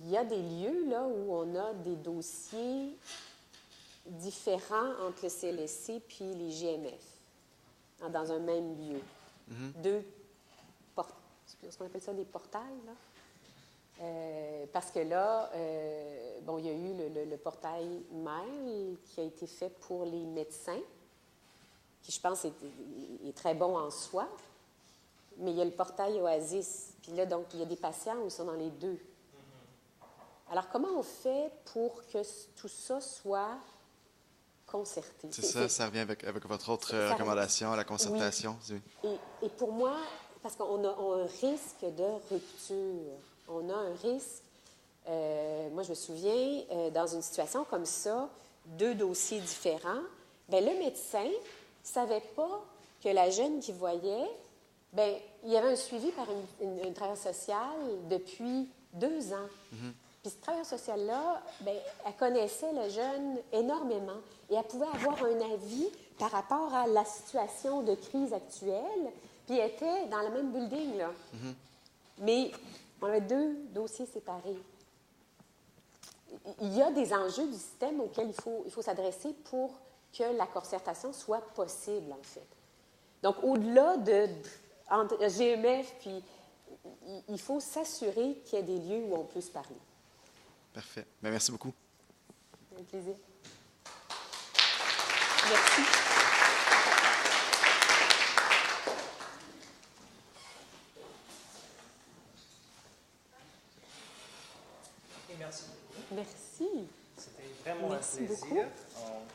y a des lieux là, où on a des dossiers différents entre le CLSC puis les GMF, dans un même lieu. Mm-hmm. Deux ce qu'on appelle ça des portails, là. Parce que là, il y a eu le portail Mail qui a été fait pour les médecins, qui, je pense, est très bon en soi. Mais il y a le portail Oasis. Puis là, donc, il y a des patients où ils sont dans les deux. Alors, comment on fait pour que tout ça soit concerté? C'est ça revient avec votre autre recommandation, la concertation. Oui. Et pour moi, parce qu'on a un risque de rupture. On a un risque... moi, je me souviens, dans une situation comme ça, 2 dossiers différents, bien, le médecin ne savait pas que la jeune qu'il voyait... Bien, il y avait un suivi par une travailleuse sociale depuis 2 ans. Mm-hmm. Puis ce travailleuse sociale-là, bien, elle connaissait le jeune énormément et elle pouvait avoir un avis par rapport à la situation de crise actuelle, puis elle était dans le même building, là. Mm-hmm. Mais on avait 2 dossiers séparés. Il y a des enjeux du système auxquels il faut s'adresser pour que la concertation soit possible, en fait. Donc, au-delà entre GMF, puis il faut s'assurer qu'il y a des lieux où on peut se parler. Parfait. Bien, merci beaucoup. Avec plaisir. Merci. Et merci beaucoup. Merci. C'était vraiment un plaisir.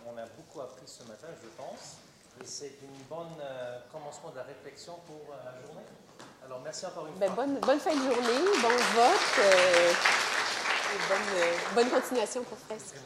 On a beaucoup appris ce matin, je pense. Et c'est une bonne commencement de la réflexion pour la journée. Alors, merci encore une fois. Bonne fin de journée, bon vote et bonne continuation pour Fresque.